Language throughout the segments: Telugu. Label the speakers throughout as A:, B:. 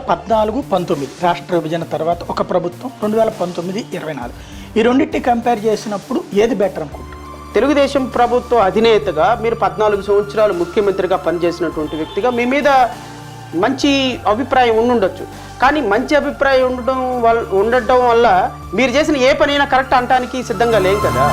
A: 2014-19 రాష్ట్ర విభజన తర్వాత ఒక ప్రభుత్వం, 2019-24 ఈ రెండింటిని కంపేర్ చేసినప్పుడు ఏది బెటర్ అనుకుంటారు?
B: తెలుగుదేశం ప్రభుత్వ అధినేతగా మీరు 14 సంవత్సరాలు ముఖ్యమంత్రిగా పనిచేసినటువంటి వ్యక్తిగా మీ మీద మంచి అభిప్రాయం ఉండుండొచ్చు. కానీ మంచి అభిప్రాయం ఉండటం వల్ల మీరు చేసిన ఏ పనైనా కరెక్ట్ అనడానికి సిద్ధంగా లేం కదా.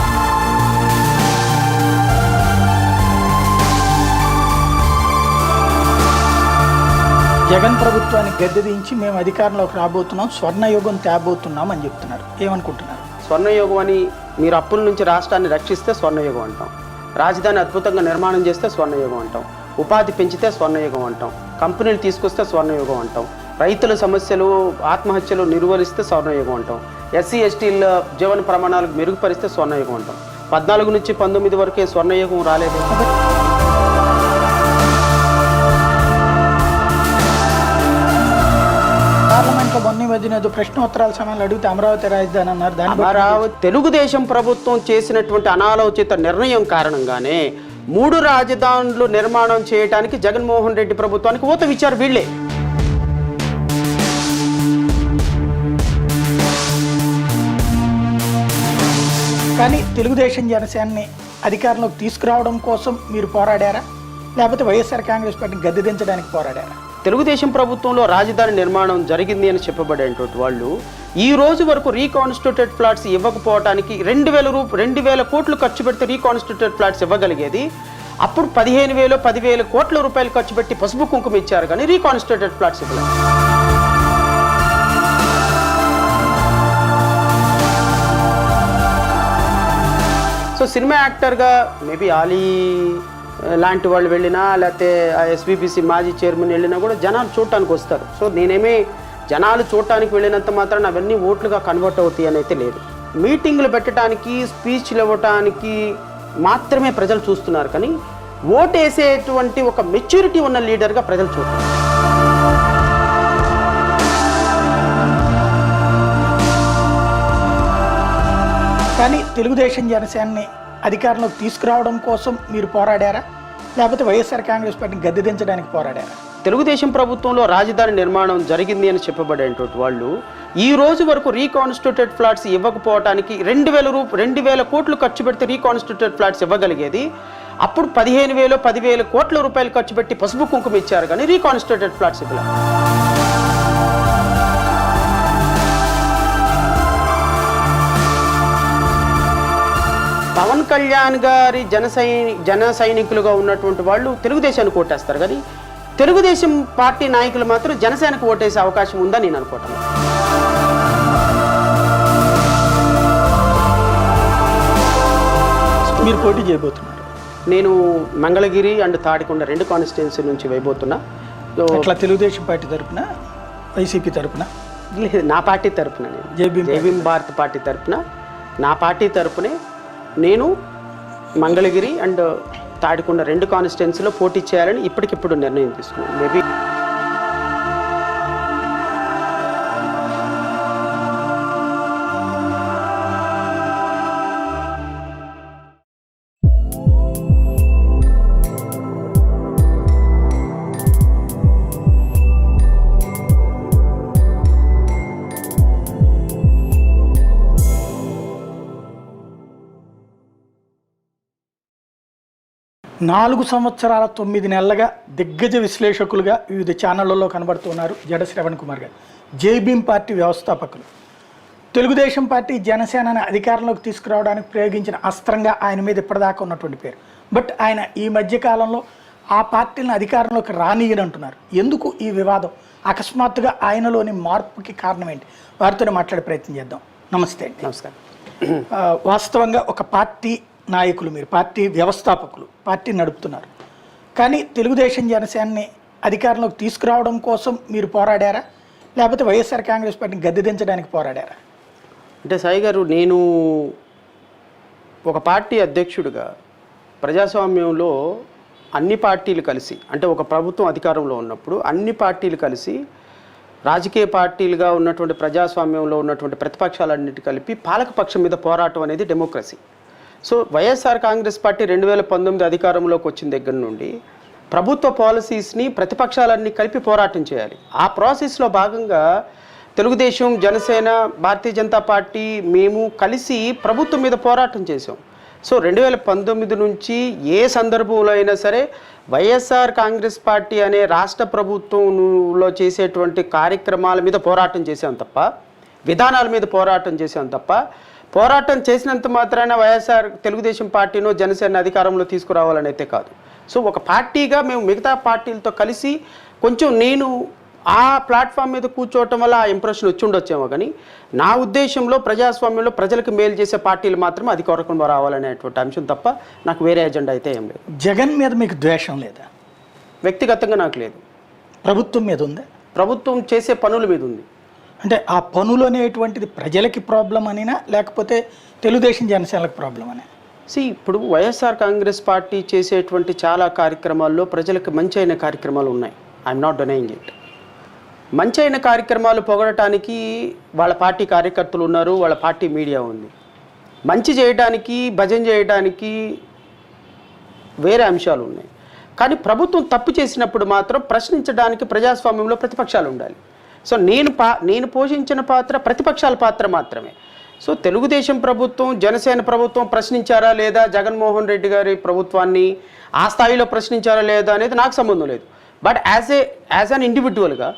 A: జగన్ ప్రభుత్వాన్ని గద్దెదించి మేము అధికారంలోకి రాబోతున్నాం, స్వర్ణయుగం తేబోతున్నాం అని చెప్తున్నారు. ఏమనుకుంటున్నారు?
B: స్వర్ణయుగం అని మీరు అప్పుల నుంచి రాష్ట్రాన్ని రక్షిస్తే స్వర్ణయుగం అంటాం, రాజధాని అద్భుతంగా నిర్మాణం చేస్తే స్వర్ణయుగం అంటాం, ఉపాధి పెంచితే స్వర్ణయుగం అంటాం, కంపెనీలు తీసుకొస్తే స్వర్ణయుగం అంటాం, రైతుల సమస్యలు ఆత్మహత్యలు నిర్వహిస్తే స్వర్ణయుగం అంటాం, ఎస్సీ ఎస్టీల జీవన ప్రమాణాలకు మెరుగుపరిస్తే స్వర్ణయుగం అంటాం. 14 నుంచి 19 వరకే స్వర్ణయుగం రాలేదు.
A: పార్లమెంట్లో మొన్న మధ్యన ప్రశ్నోత్తరాల సమయంలో అడిగితే అమరావతి రాజధాని అన్నారు.
B: అమరావతి తెలుగుదేశం ప్రభుత్వం చేసినటువంటి అనాలోచిత నిర్ణయం కారణంగానే 3 రాజధానులు నిర్మాణం చేయడానికి జగన్మోహన్ రెడ్డి ప్రభుత్వానికి ఊత ఇచ్చారు వీళ్ళే.
A: కానీ తెలుగుదేశం జనసేనని అధికారంలోకి తీసుకురావడం కోసం మీరు పోరాడారా, లేకపోతే వైఎస్ఆర్ కాంగ్రెస్ పార్టీని గద్దెదించడానికి పోరాడారా?
B: తెలుగుదేశం ప్రభుత్వంలో రాజధాని నిర్మాణం జరిగింది అని చెప్పబడేటువంటి వాళ్ళు ఈ రోజు వరకు రీకాన్స్టిట్యూటెడ్ ఫ్లాట్స్ ఇవ్వకపోవడానికి 2,000 కోట్లు ఖర్చు పెడితే రీకాన్స్టిట్యూటెడ్ ఫ్లాట్స్ ఇవ్వగలిగేది. అప్పుడు 15,000 కోట్ల రూపాయలు ఖర్చు పెట్టి పసుపు కుంకుమ ఇచ్చారు, కానీ రీకాన్స్టిట్యూటెడ్ ఫ్లాట్స్ ఇవ్వలేదు. సో సినిమా యాక్టర్గా మేబీ ఆలీ లాంటి వాళ్ళు వెళ్ళినా, లేకపోతే ఎస్విపిసి మాజీ చైర్మన్ వెళ్ళినా కూడా జనాలు చూడటానికి వస్తారు. సో నేనేమీ జనాలు చూడటానికి వెళ్ళినంత మాత్రం అవన్నీ ఓట్లుగా కన్వర్ట్ అవుతాయి అని అయితే లేదు. మీటింగ్లు పెట్టడానికి, స్పీచ్లు ఇవ్వటానికి మాత్రమే ప్రజలు చూస్తున్నారు, కానీ ఓటు వేసేటువంటి ఒక మెచ్యూరిటీ ఉన్న లీడర్గా ప్రజలు చూస్తారు.
A: కానీ తెలుగుదేశం జనసేనని అధికారంలోకి తీసుకురావడం కోసం మీరు పోరాడారా, లేకపోతే వైఎస్ఆర్ కాంగ్రెస్ పార్టీని గద్దెదించడానికి పోరాడారా?
B: తెలుగుదేశం ప్రభుత్వంలో రాజధాని నిర్మాణం జరిగింది అని చెప్పబడేటువంటి వాళ్ళు ఈ రోజు వరకు రీకాన్స్టిట్యూటెడ్ ఫ్లాట్స్ ఇవ్వకపోవడానికి 2,000 కోట్లు ఖర్చు పెడితే రీకాన్స్టిట్యూటెడ్ ఫ్లాట్స్ ఇవ్వగలిగేది. అప్పుడు 15,000 కోట్ల రూపాయలు ఖర్చు పెట్టి పసుపు కుంకుమ ఇచ్చారు, కానీ రీకాన్స్టిట్యూటెడ్ ఫ్లాట్స్ ఇవ్వలేదు. పవన్ కళ్యాణ్ గారి జన సైనికులుగా ఉన్నటువంటి వాళ్ళు తెలుగుదేశానికి ఓటేస్తారు, కానీ తెలుగుదేశం పార్టీ నాయకులు మాత్రం జనసేనకు ఓటేసే అవకాశం ఉందని నేను అనుకుంటున్నాను.
A: మీరు పోటీ చేయబోతున్నారు?
B: నేను మంగళగిరి అండ్ తాడికొండ 2 కాన్స్టిట్యున్సీ నుంచి వేయబోతున్నా.
A: అట్లా తెలుగుదేశం పార్టీ తరఫున, వైసీపీ తరఫున?
B: లేదు, నా పార్టీ తరఫున, నేను జైభీం భారత్ పార్టీ తరఫున, నా పార్టీ తరఫునే నేను మంగళగిరి అండ్ తాడికొండ 2 కాన్స్టిట్యున్సీలో పోటీ చేయాలని ఇప్పటికిప్పుడు నిర్ణయం తీసుకున్నాను. మేబీ
A: నాలుగు సంవత్సరాల 9 నెలలుగా దిగ్గజ విశ్లేషకులుగా వివిధ ఛానళ్లలో కనబడుతున్నారు జడ శ్రవణ్ కుమార్ గారు. జైభీం పార్టీ వ్యవస్థాపకులు. తెలుగుదేశం పార్టీ జనసేనని అధికారంలోకి తీసుకురావడానికి ప్రయోగించిన అస్త్రంగా ఆయన మీద ఇప్పటిదాకా ఉన్నటువంటి పేరు. బట్ ఆయన ఈ మధ్యకాలంలో ఆ పార్టీలను అధికారంలోకి రానియనంటున్నారు. ఎందుకు ఈ వివాదం? అకస్మాత్తుగా ఆయనలోని మార్పుకి కారణం ఏంటి? వారితోనే మాట్లాడే ప్రయత్నం చేద్దాం. నమస్తే అండి.
B: నమస్కారం.
A: వాస్తవంగా ఒక పార్టీ నాయకులు, మీరు పార్టీ వ్యవస్థాపకులు, పార్టీ నడుపుతున్నారు. కానీ తెలుగుదేశం జనసేనని అధికారంలోకి తీసుకురావడం కోసం మీరు పోరాడారా, లేకపోతే వైఎస్ఆర్ కాంగ్రెస్ పార్టీని గద్దెదించడానికి పోరాడారా?
B: అంటే సాయి గారు, నేను ఒక పార్టీ అధ్యక్షుడిగా ప్రజాస్వామ్యంలో అన్ని పార్టీలు కలిసి, అంటే ఒక ప్రభుత్వం అధికారంలో ఉన్నప్పుడు అన్ని పార్టీలు కలిసి రాజకీయ పార్టీలుగా ఉన్నటువంటి ప్రజాస్వామ్యంలో ఉన్నటువంటి ప్రతిపక్షాలన్నిటి కలిపి పాలకపక్షం మీద పోరాటం అనేది democracy. So YSR Congress party 2019 అధికారంలోకి వచ్చిన దగ్గర నుండి ప్రభుత్వ పాలసీస్ని ప్రతిపక్షాలన్నీ కలిపి పోరాటం చేయాలి. ఆ ప్రాసెస్లో భాగంగా తెలుగుదేశం, జనసేన, భారతీయ జనతా పార్టీ మేము కలిసి ప్రభుత్వం మీద పోరాటం చేసాం. సో 2019 నుంచి ఏ సందర్భంలో అయినా సరే వైఎస్ఆర్ కాంగ్రెస్ పార్టీ అనే రాష్ట్ర ప్రభుత్వంలో చేసేటువంటి కార్యక్రమాల మీద పోరాటం చేసాం తప్ప, విధానాల మీద పోరాటం చేసాం తప్ప, పోరాటం చేసినంత మాత్రాన వైఎస్ఆర్ తెలుగుదేశం పార్టీనో జనసేన అధికారంలో తీసుకురావాలని అయితే కాదు. సో ఒక పార్టీగా మేము మిగతా పార్టీలతో కలిసి కొంచెం నేను ఆ ప్లాట్ఫామ్ మీద కూర్చోవటం వల్ల ఆ ఇంప్రెషన్ వచ్చి ఉండొచ్చేమో, కానీ నా ఉద్దేశంలో ప్రజాస్వామ్యంలో ప్రజలకు మేలు చేసే పార్టీలు మాత్రమే అధికారంలో రావాలనేటువంటి అంశం తప్ప నాకు వేరే ఎజెండా అయితే ఏం లేదు.
A: జగన్ మీద మీకు ద్వేషం లేదా?
B: వ్యక్తిగతంగా నాకు లేదు.
A: ప్రభుత్వం మీద ఉందా?
B: ప్రభుత్వం చేసే పనుల మీద ఉంది.
A: అంటే ఆ పనులు అనేటువంటిది ప్రజలకి ప్రాబ్లం అనినా, లేకపోతే తెలుగుదేశం జనసేనలకు ప్రాబ్లం అని?
B: ఇప్పుడు వైఎస్ఆర్ కాంగ్రెస్ పార్టీ చేసేటువంటి చాలా కార్యక్రమాల్లో ప్రజలకు మంచి అయిన కార్యక్రమాలు ఉన్నాయి. I'm not denying it. మంచి అయిన కార్యక్రమాలు పొగడటానికి వాళ్ళ పార్టీ కార్యకర్తలు ఉన్నారు, వాళ్ళ పార్టీ మీడియా ఉంది. మంచి చేయడానికి, భజన చేయడానికి వేరే అంశాలు ఉన్నాయి. కానీ ప్రభుత్వం తప్పు చేసినప్పుడు మాత్రం ప్రశ్నించడానికి ప్రజాస్వామ్యంలో ప్రతిపక్షాలు ఉండాలి. సో నేను పోషించిన పాత్ర ప్రతిపక్షాల పాత్ర మాత్రమే. సో తెలుగుదేశం ప్రభుత్వం, జనసేన ప్రభుత్వం ప్రశ్నించారా లేదా, జగన్మోహన్ రెడ్డి గారి ప్రభుత్వాన్ని ఆ స్థాయిలో ప్రశ్నించారా లేదా అనేది నాకు సంబంధం లేదు. బట్ యాజ్ అన్ ఇండివిజువల్గా,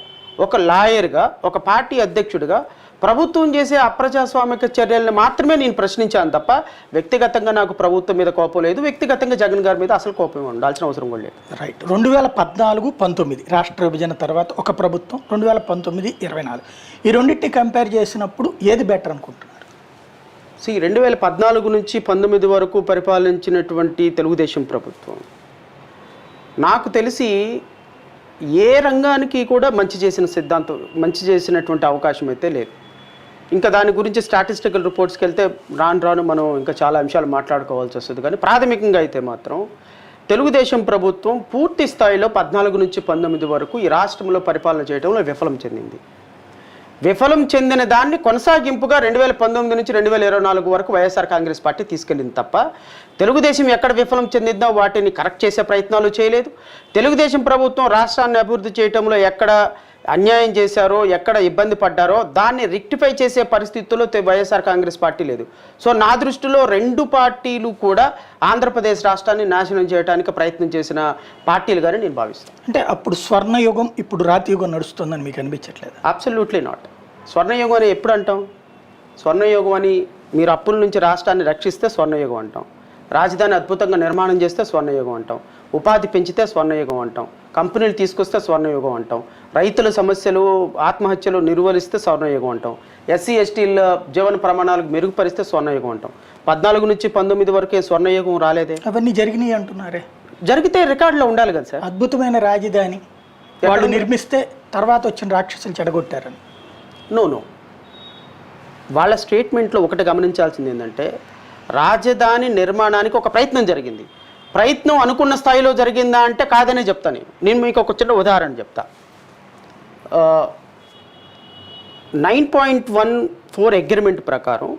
B: ఒక లాయర్గా, ఒక పార్టీ అధ్యక్షుడిగా ప్రభుత్వం చేసే అప్రజాస్వామిక చర్యలను మాత్రమే నేను ప్రశ్నించాను తప్ప వ్యక్తిగతంగా నాకు ప్రభుత్వం మీద కోపం లేదు. వ్యక్తిగతంగా జగన్ గారి మీద అసలు కోపం ఉండాల్సిన అవసరం కూడా లేదు.
A: రైట్. 2014-19 రాష్ట్ర విభజన తర్వాత ఒక ప్రభుత్వం, 2019-24 ఈ రెండింటిని కంపేర్ చేసినప్పుడు ఏది బెటర్ అనుకుంటున్నారు?
B: 2014 నుంచి 19 వరకు పరిపాలించినటువంటి తెలుగుదేశం ప్రభుత్వం నాకు తెలిసి ఏ రంగానికి కూడా మంచి చేసినటువంటి అవకాశం అయితే లేదు. ఇంకా దాని గురించి స్టాటిస్టికల్ రిపోర్ట్స్కి వెళ్తే రాను మనం ఇంకా చాలా అంశాలు మాట్లాడుకోవాల్సి వస్తుంది. కానీ ప్రాథమికంగా అయితే మాత్రం తెలుగుదేశం ప్రభుత్వం పూర్తి స్థాయిలో 14 నుంచి 19 వరకు ఈ రాష్ట్రంలో పరిపాలన చేయడంలో విఫలం చెందింది. విఫలం చెందిన దాన్ని కొనసాగింపుగా 2019 నుంచి 2024 వరకు వైఎస్ఆర్ కాంగ్రెస్ పార్టీ తీసుకెళ్ళింది తప్ప తెలుగుదేశం ఎక్కడ విఫలం చెందిందో వాటిని కరెక్ట్ చేసే ప్రయత్నాలు చేయలేదు. తెలుగుదేశం ప్రభుత్వం రాష్ట్రాన్ని అభివృద్ధి చేయడంలో ఎక్కడ అన్యాయం చేశారో, ఎక్కడ ఇబ్బంది పడ్డారో దాన్ని రెక్టిఫై చేసే పరిస్థితుల్లో వైఎస్ఆర్ కాంగ్రెస్ పార్టీ లేదు. సో నా దృష్టిలో రెండు పార్టీలు కూడా ఆంధ్రప్రదేశ్ రాష్ట్రాన్ని నాశనం చేయడానికి ప్రయత్నం చేసిన పార్టీలుగానే నేను భావిస్తాను.
A: అంటే అప్పుడు స్వర్ణయుగం, ఇప్పుడు రాతియుగం నడుస్తుందని మీకు అనిపించట్లేదు?
B: Absolutely not. స్వర్ణయుగం అని ఎప్పుడు అంటాం? స్వర్ణయుగం అని మీరు అప్పుల నుంచి రాష్ట్రాన్ని రక్షిస్తే స్వర్ణయుగం అంటాం. రాజధాని అద్భుతంగా నిర్మాణం చేస్తే స్వర్ణయుగం అంటాం. ఉపాధి పెంచితే స్వర్ణయుగం అంటాం. కంపెనీలు తీసుకొస్తే స్వర్ణయుగం అంటాం. రైతుల సమస్యలు, ఆత్మహత్యలు నిర్వహిస్తే స్వర్ణయుగం అంటాం. ఎస్సీ ఎస్టీల జీవన ప్రమాణాలకు మెరుగుపరిస్తే స్వర్ణయుగం అంటాం. 14 నుంచి 19 వరకే స్వర్ణయుగం రాలేదే.
A: అవన్నీ జరిగినాయి అంటున్నారే.
B: జరిగితే రికార్డులో ఉండాలి కదా సార్.
A: అద్భుతమైన రాజధాని వాళ్ళు నిర్మిస్తే తర్వాత వచ్చిన రాక్షసులు చెడగొట్టారని.
B: నో వాళ్ళ స్టేట్మెంట్లో ఒకటి గమనించాల్సింది ఏంటంటే రాజధాని నిర్మాణానికి ఒక ప్రయత్నం జరిగింది. ప్రయత్నం అనుకున్న స్థాయిలో జరిగిందా అంటే కాదనే చెప్తాను. నేను మీకు ఒక చిన్న ఉదాహరణ చెప్తా. 9.14 అగ్రిమెంట్ ప్రకారం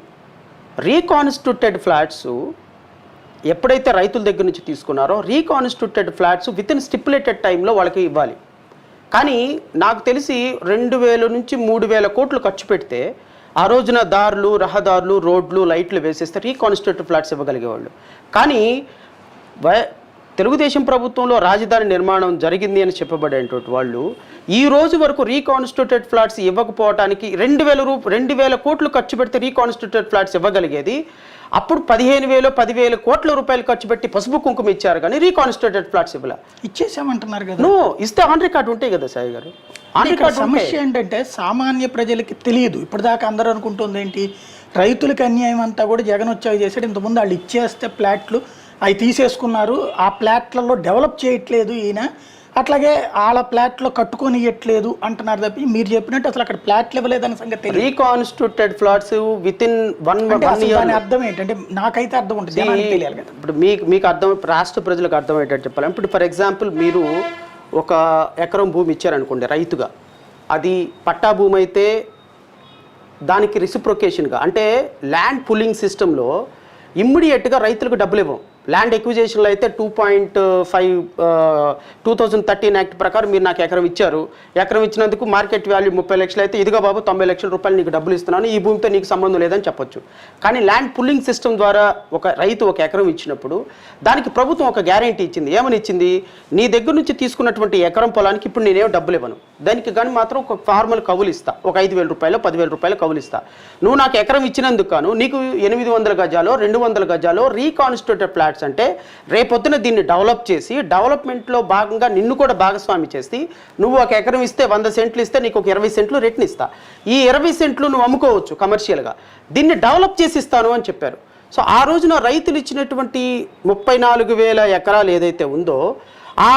B: రీకాన్స్టిట్యూటెడ్ ఫ్లాట్స్ ఎప్పుడైతే రైతుల దగ్గర నుంచి తీసుకున్నారో reconstituted flats with in stipulated టైంలో వాళ్ళకి ఇవ్వాలి. కానీ నాకు తెలిసి 2000 నుంచి 3000 కోట్లు ఖర్చు పెడితే ఆ రోజున దారులు, రహదారులు, రోడ్లు, లైట్లు వేసేస్తే రీకాన్స్టిట్యూటెడ్ ఫ్లాట్స్ ఇవ్వగలిగేవాళ్ళు. కానీ తెలుగుదేశం ప్రభుత్వంలో రాజధాని నిర్మాణం జరిగింది అని చెప్పబడేటువంటి వాళ్ళు ఈ రోజు వరకు రీకాన్స్టిట్యూటెడ్ ఫ్లాట్స్ ఇవ్వకపోవడానికి 2000 కోట్లు ఖర్చు పెడితే రీకాన్స్టిట్యూటెడ్ ఫ్లాట్స్ ఇవ్వగలిగేది. అప్పుడు 15,000 కోట్ల రూపాయలు ఖర్చు పెట్టి పసుపు కుంకుమ ఇచ్చారు, కానీ రీకాన్స్టిట్యూటెడ్ ఫ్లాట్స్ ఇవ్వలే.
A: ఇచ్చేసామంటున్నారు కదా.
B: ఇస్తే ఆన్ రికార్డు ఉంటాయి కదా సాయి గారు.
A: సమస్య ఏంటంటే సామాన్య ప్రజలకి తెలియదు. ఇప్పటిదాకా అందరూ అనుకుంటుంది ఏంటి, రైతులకి అన్యాయం అంతా కూడా జగన్ వచ్చాక చేశాడు. ఇంతకుముందు వాళ్ళు ఇచ్చేస్తే ఫ్లాట్లు అవి తీసేసుకున్నారు, ఆ ఫ్లాట్లలో డెవలప్ చేయట్లేదు ఈయన, అట్లాగే వాళ్ళ ఫ్లాట్లో కట్టుకొని ఇవ్వట్లేదు అంటున్నారు తప్పి మీరు చెప్పినట్టు అసలు అక్కడ ఫ్లాట్లు ఇవ్వలేదని సంగతి.
B: Reconstituted flats with in 1 year
A: అర్థం ఏంటంటే నాకైతే అర్థం ఉంటుంది, తెలియాలి కదా.
B: ఇప్పుడు మీకు అర్థం, రాష్ట్ర ప్రజలకు అర్థమయ్యేటట్టు చెప్పాలి. ఇప్పుడు ఫర్ ఎగ్జాంపుల్ మీరు 1 ఎకరం భూమి ఇచ్చారనుకోండి రైతుగా, అది పట్టా భూమి అయితే దానికి రిసిప్రొకేషన్గా అంటే ల్యాండ్ పుల్లింగ్ సిస్టంలో ఇమ్మీడియట్గా రైతులకు డబ్బులు ఇవ్వం. ల్యాండ్ ఎక్విజేషన్లో అయితే 2.5 2013 యాక్ట్ ప్రకారం మీరు నాకు ఎకరం ఇచ్చారు. ఎకరం ఇచ్చినందుకు మార్కెట్ వాల్యూ 30 లక్షలు అయితే ఇదిగో బాబు 90 లక్షల రూపాయలు నీకు డబ్బులు ఇస్తున్నాను, ఈ భూమితో నీకు సంబంధం లేదని చెప్పొచ్చు. కానీ ల్యాండ్ పుల్లింగ్ సిస్టమ్ ద్వారా ఒక రైతు ఒక ఎకరం ఇచ్చినప్పుడు దానికి ప్రభుత్వం ఒక గ్యారెంటీ ఇచ్చింది. ఏమని ఇచ్చింది? నీ దగ్గర నుంచి తీసుకున్నటువంటి ఎకరం పొలానికి ఇప్పుడు నేనేం డబ్బులు ఇవ్వను, దానికి కానీ మాత్రం ఒక ఫార్మల్ కవులు ఇస్తా, ఒక 5,000 రూపాయలు 10,000 రూపాయలు కవులు ఇస్తా. నువ్వు నాకు ఎకరం ఇచ్చినందుకు కాను నీకు 800 గజాలో 200 గజాలో రీకాన్స్టిట్యూటెడ్ ఫ్లాట్స్ అంటే రేపొద్దున దీన్ని డెవలప్ చేసి డెవలప్మెంట్లో భాగంగా నిన్ను కూడా భాగస్వామి చేసి నువ్వు ఒక ఎకరం ఇస్తే 100 సెంట్లు ఇస్తే నీకు ఒక 20 సెంట్లు రేట్ని ఇస్తా, ఈ 20 సెంట్లు నువ్వు అమ్ముకోవచ్చు కమర్షియల్గా, దీన్ని డెవలప్ చేసి ఇస్తాను అని చెప్పారు. సో ఆ రోజున రైతులు ఇచ్చినటువంటి 34,000 ఎకరాలు ఏదైతే ఉందో ఆ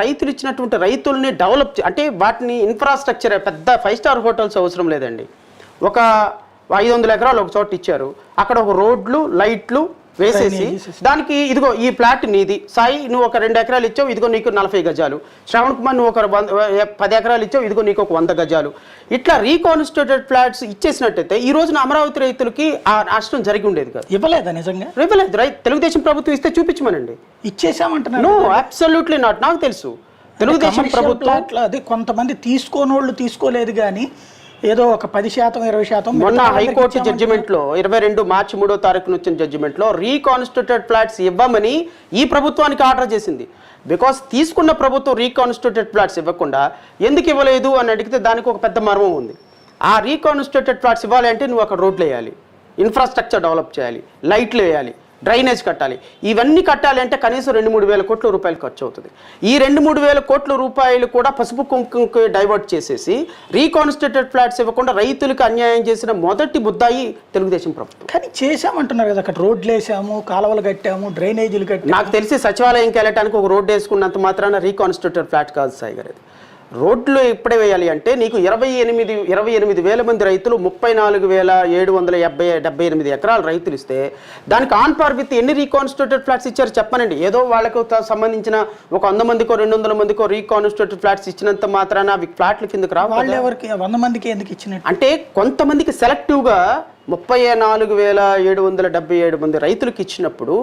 B: రైతులు ఇచ్చినటువంటి రైతుల్ని డెవలప్ అంటే వాటిని ఇన్ఫ్రాస్ట్రక్చర్ పెద్ద 5 స్టార్ హోటల్స్ అవసరం లేదండి. ఒక 500 ఎకరాలు ఒక చోట ఇచ్చారు, అక్కడ ఒక రోడ్లు లైట్లు వేసేసి దానికి ఇదిగో ఈ ప్లాట్ నీది సాయి, నువ్వు ఒక 2 ఎకరాలు ఇచ్చావు, ఇదిగో నీకు 40 గజాలు, శ్రవణ్ కుమార్ నువ్వు ఒక 10 ఎకరాలు ఇచ్చావు, ఇదిగో నీకు ఒక 100 గజాలు, ఇట్లా రీకాన్స్టిట్యూటెడ్ ఫ్లాట్స్ ఇచ్చేసినట్టయితే ఈ రోజున అమరావతి రైతులకి ఆ నష్టం జరిగి ఉండేది కాదు.
A: ఇవ్వలేదా నిజంగా?
B: ఇవ్వలేదు. తెలుగుదేశం ప్రభుత్వం ఇస్తే చూపించమనండి.
A: ఇచ్చేసామంటున్నారు.
B: No, absolutely not. నాకు తెలుసు తెలుగుదేశం ప్రభుత్వం
A: అది కొంతమంది తీసుకోనోళ్ళు తీసుకోలేదు కానీ ఏదో ఒక 10% 20%.
B: మొన్న హైకోర్టు జడ్జిమెంట్లో 22 మార్చి 3వ తారీఖున వచ్చిన జడ్జిమెంట్లో రీకాన్స్టిట్యూటెడ్ ఫ్లాట్స్ ఇవ్వమని ఈ ప్రభుత్వానికి ఆర్డర్ చేసింది. బికాస్ తీసుకున్న ప్రభుత్వం రీకాన్స్టిట్యూటెడ్ ఫ్లాట్స్ ఇవ్వకుండా ఎందుకు ఇవ్వలేదు అని అడిగితే దానికి ఒక పెద్ద మర్మం ఉంది. ఆ రీకాన్స్టిట్యూటెడ్ ఫ్లాట్స్ ఇవ్వాలి అంటే నువ్వు అక్కడ రోడ్లు వేయాలి, ఇన్ఫ్రాస్ట్రక్చర్ డెవలప్ చేయాలి, లైట్లు వేయాలి, డ్రైనేజ్ కట్టాలి. ఇవన్నీ కట్టాలి అంటే కనీసం 2-3 వేల కోట్ల రూపాయలు ఖర్చు అవుతుంది. ఈ 2-3 వేల కోట్ల రూపాయలు కూడా పసుపు కుంకుమకి డైవర్ట్ చేసేసి రీకాన్స్టిట్యూటెడ్ ఫ్లాట్స్ ఇవ్వకుండా రైతులకు అన్యాయం చేసిన మొదటి ముద్దాయి తెలుగుదేశం ప్రభుత్వం.
A: కానీ చేసామంటున్నారు కదా, అక్కడ రోడ్లు వేసాము, కాలువలు కట్టాము, డ్రైనేజీలు కట్టాము.
B: నాకు తెలిసి సచివాలయంకి వెళ్ళటానికి ఒక రోడ్డు వేసుకున్నంత మాత్రాన రీకాన్స్టిట్యూటెడ్ ఫ్లాట్ కాదు సాయి గారు. రోడ్లు ఎప్పుడే వేయాలి అంటే నీకు 28,000 మంది రైతులు 34,778 ఎకరాల రైతులు ఇస్తే దానికి ఆన్ పార్ విత్ ఎన్ని రీకాన్స్టిట్యూటెడ్ ఫ్లాట్స్ ఇచ్చారు చెప్పనండి. ఏదో వాళ్ళకు సంబంధించిన ఒక 100 మందికో 200 మందికో రీకాన్స్టిట్యూటెడ్ ఫ్లాట్స్ ఇచ్చినంత మాత్రాన అవి ఫ్లాట్ల కిందకు రావు.
A: వాళ్ళు ఎవరికి 100 మందికి ఎందుకు ఇచ్చినట్టు
B: అంటే కొంతమందికి సెలెక్టివ్గా 34,777 మంది రైతులకు ఇచ్చినప్పుడు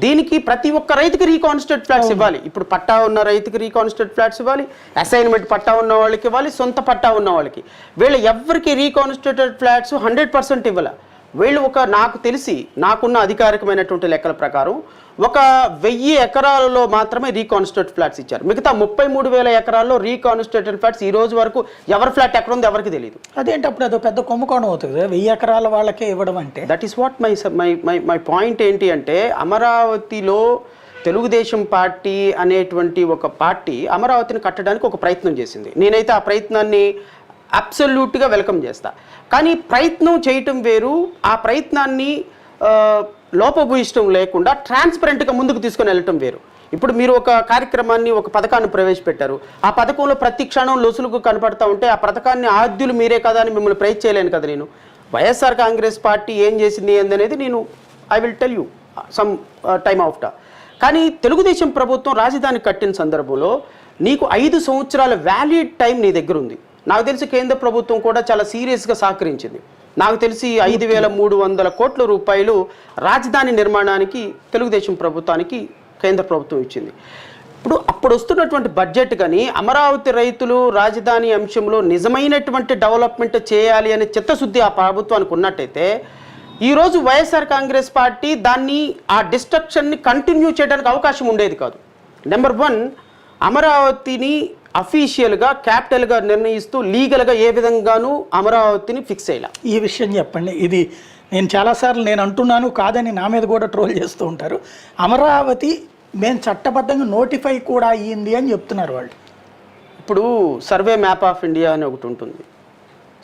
B: దీనికి ప్రతి ఒక్క రైతుకి రీకాన్స్టిట్యూటెడ్ ఫ్లాట్స్ ఇవ్వాలి. ఇప్పుడు పట్టా ఉన్న రైతుకి రీకాన్స్టిట్యూటెడ్ ఫ్లాట్స్ ఇవ్వాలి, అసైన్మెంట్ పట్టా ఉన్న వాళ్ళకి ఇవ్వాలి, సొంత పట్టా ఉన్న వాళ్ళకి. వీళ్ళు ఎవరికి రీకాన్స్టిట్యూటెడ్ ఫ్లాట్స్ 100% ఇవ్వాలి. వీళ్ళు నాకు తెలిసి నాకున్న అధికారికమైనటువంటి లెక్కల ప్రకారం ఒక 1000 ఎకరాలలో మాత్రమే రీకాన్స్టిట్యూటెడ్ ఫ్లాట్స్ ఇచ్చారు. మిగతా 33,000 ఎకరాల్లో రీకాన్స్టిట్యూటెడ్ ఫ్లాట్స్ ఈ రోజు వరకు ఎవరి ఫ్లాట్ ఎక్కడ ఉందో ఎవరికి తెలియదు.
A: అదేంటి అప్పుడు అదో పెద్ద కుంభకోణం అవుతుంది 1000 ఎకరాల వాళ్ళకే ఇవ్వడం అంటే.
B: That is what my point ఏంటి అంటే అమరావతిలో తెలుగుదేశం పార్టీ అనేటువంటి ఒక పార్టీ అమరావతిని కట్టడానికి ఒక ప్రయత్నం చేసింది. నేనైతే ఆ ప్రయత్నాన్ని అబ్సల్యూట్గా వెల్కమ్ చేస్తా. కానీ ప్రయత్నం చేయటం వేరు, ఆ ప్రయత్నాన్ని లోపభూయిష్టం లేకుండా ట్రాన్స్పరెంట్గా ముందుకు తీసుకొని వెళ్ళటం వేరు. ఇప్పుడు మీరు ఒక కార్యక్రమాన్ని ఒక పథకాన్ని ప్రవేశపెట్టారు, ఆ పథకంలో ప్రతి క్షణం లొసులుకు కనపడతా ఉంటే ఆ పథకాన్ని ఆద్యులు మీరే కదా అని మిమ్మల్ని ప్రైజ్ చేయలేను కదా. నేను వైఎస్ఆర్ కాంగ్రెస్ పార్టీ ఏం చేసింది అనేది నేను I will tell you some time after. కానీ తెలుగుదేశం ప్రభుత్వం రాజధాని కట్టిన సందర్భంలో నీకు 5 సంవత్సరాల వ్యాలిడ్ టైం నీ దగ్గర ఉంది. నాకు తెలిసి కేంద్ర ప్రభుత్వం కూడా చాలా సీరియస్గా సహకరించింది. నాకు తెలిసి 5,300 కోట్ల రూపాయలు రాజధాని నిర్మాణానికి తెలుగుదేశం ప్రభుత్వానికి కేంద్ర ప్రభుత్వం ఇచ్చింది. అప్పుడు వస్తున్నటువంటి బడ్జెట్ కానీ అమరావతి రైతులు రాజధాని అంశంలో నిజమైనటువంటి డెవలప్మెంట్ చేయాలి అనే చిత్తశుద్ధి ఆ ప్రభుత్వానికి ఉన్నట్టయితే ఈరోజు వైఎస్ఆర్ కాంగ్రెస్ పార్టీ దాన్ని ఆ డిస్ట్రక్షన్ని కంటిన్యూ చేయడానికి అవకాశం ఉండేది కాదు. నెంబర్ 1, అమరావతిని అఫీషియల్గా క్యాపిటల్గా నిర్ణయిస్తూ లీగల్గా ఏ విధంగానూ అమరావతిని ఫిక్స్ అయ్యేలా.
A: ఈ విషయం చెప్పండి. ఇది నేను చాలాసార్లు నేను అంటున్నాను కాదని నా మీద కూడా ట్రోల్ చేస్తూ ఉంటారు. అమరావతి మేము చట్టబద్ధంగా నోటిఫై కూడా అయ్యింది అని చెప్తున్నారు వాళ్ళు.
B: ఇప్పుడు సర్వే మ్యాప్ ఆఫ్ ఇండియా అని ఒకటి ఉంటుంది.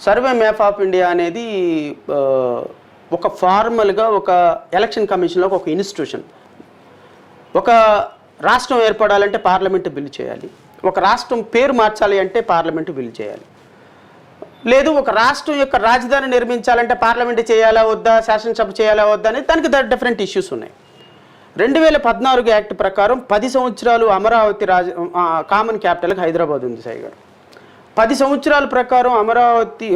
B: సర్వే మ్యాప్ ఆఫ్ ఇండియా అనేది ఒక ఫార్మల్గా ఒక ఎలక్షన్ కమిషన్లో ఒక ఇన్స్టిట్యూషన్. ఒక రాష్ట్రం ఏర్పడాలంటే పార్లమెంటు బిల్లు చేయాలి, ఒక రాష్ట్రం పేరు మార్చాలి అంటే పార్లమెంటు బిల్లు చేయాలి, లేదు ఒక రాష్ట్రం యొక్క రాజధాని నిర్మించాలంటే పార్లమెంటు చేయాలా వద్దా, శాసనసభ చేయాలా వద్దా అనేది దానికి డిఫరెంట్ ఇష్యూస్ ఉన్నాయి. 2014 యాక్ట్ ప్రకారం 10 సంవత్సరాలు అమరావతి కామన్ క్యాపిటల్కి హైదరాబాద్ ఉంది సాయి గారు. 10 సంవత్సరాల ప్రకారం అమరావతి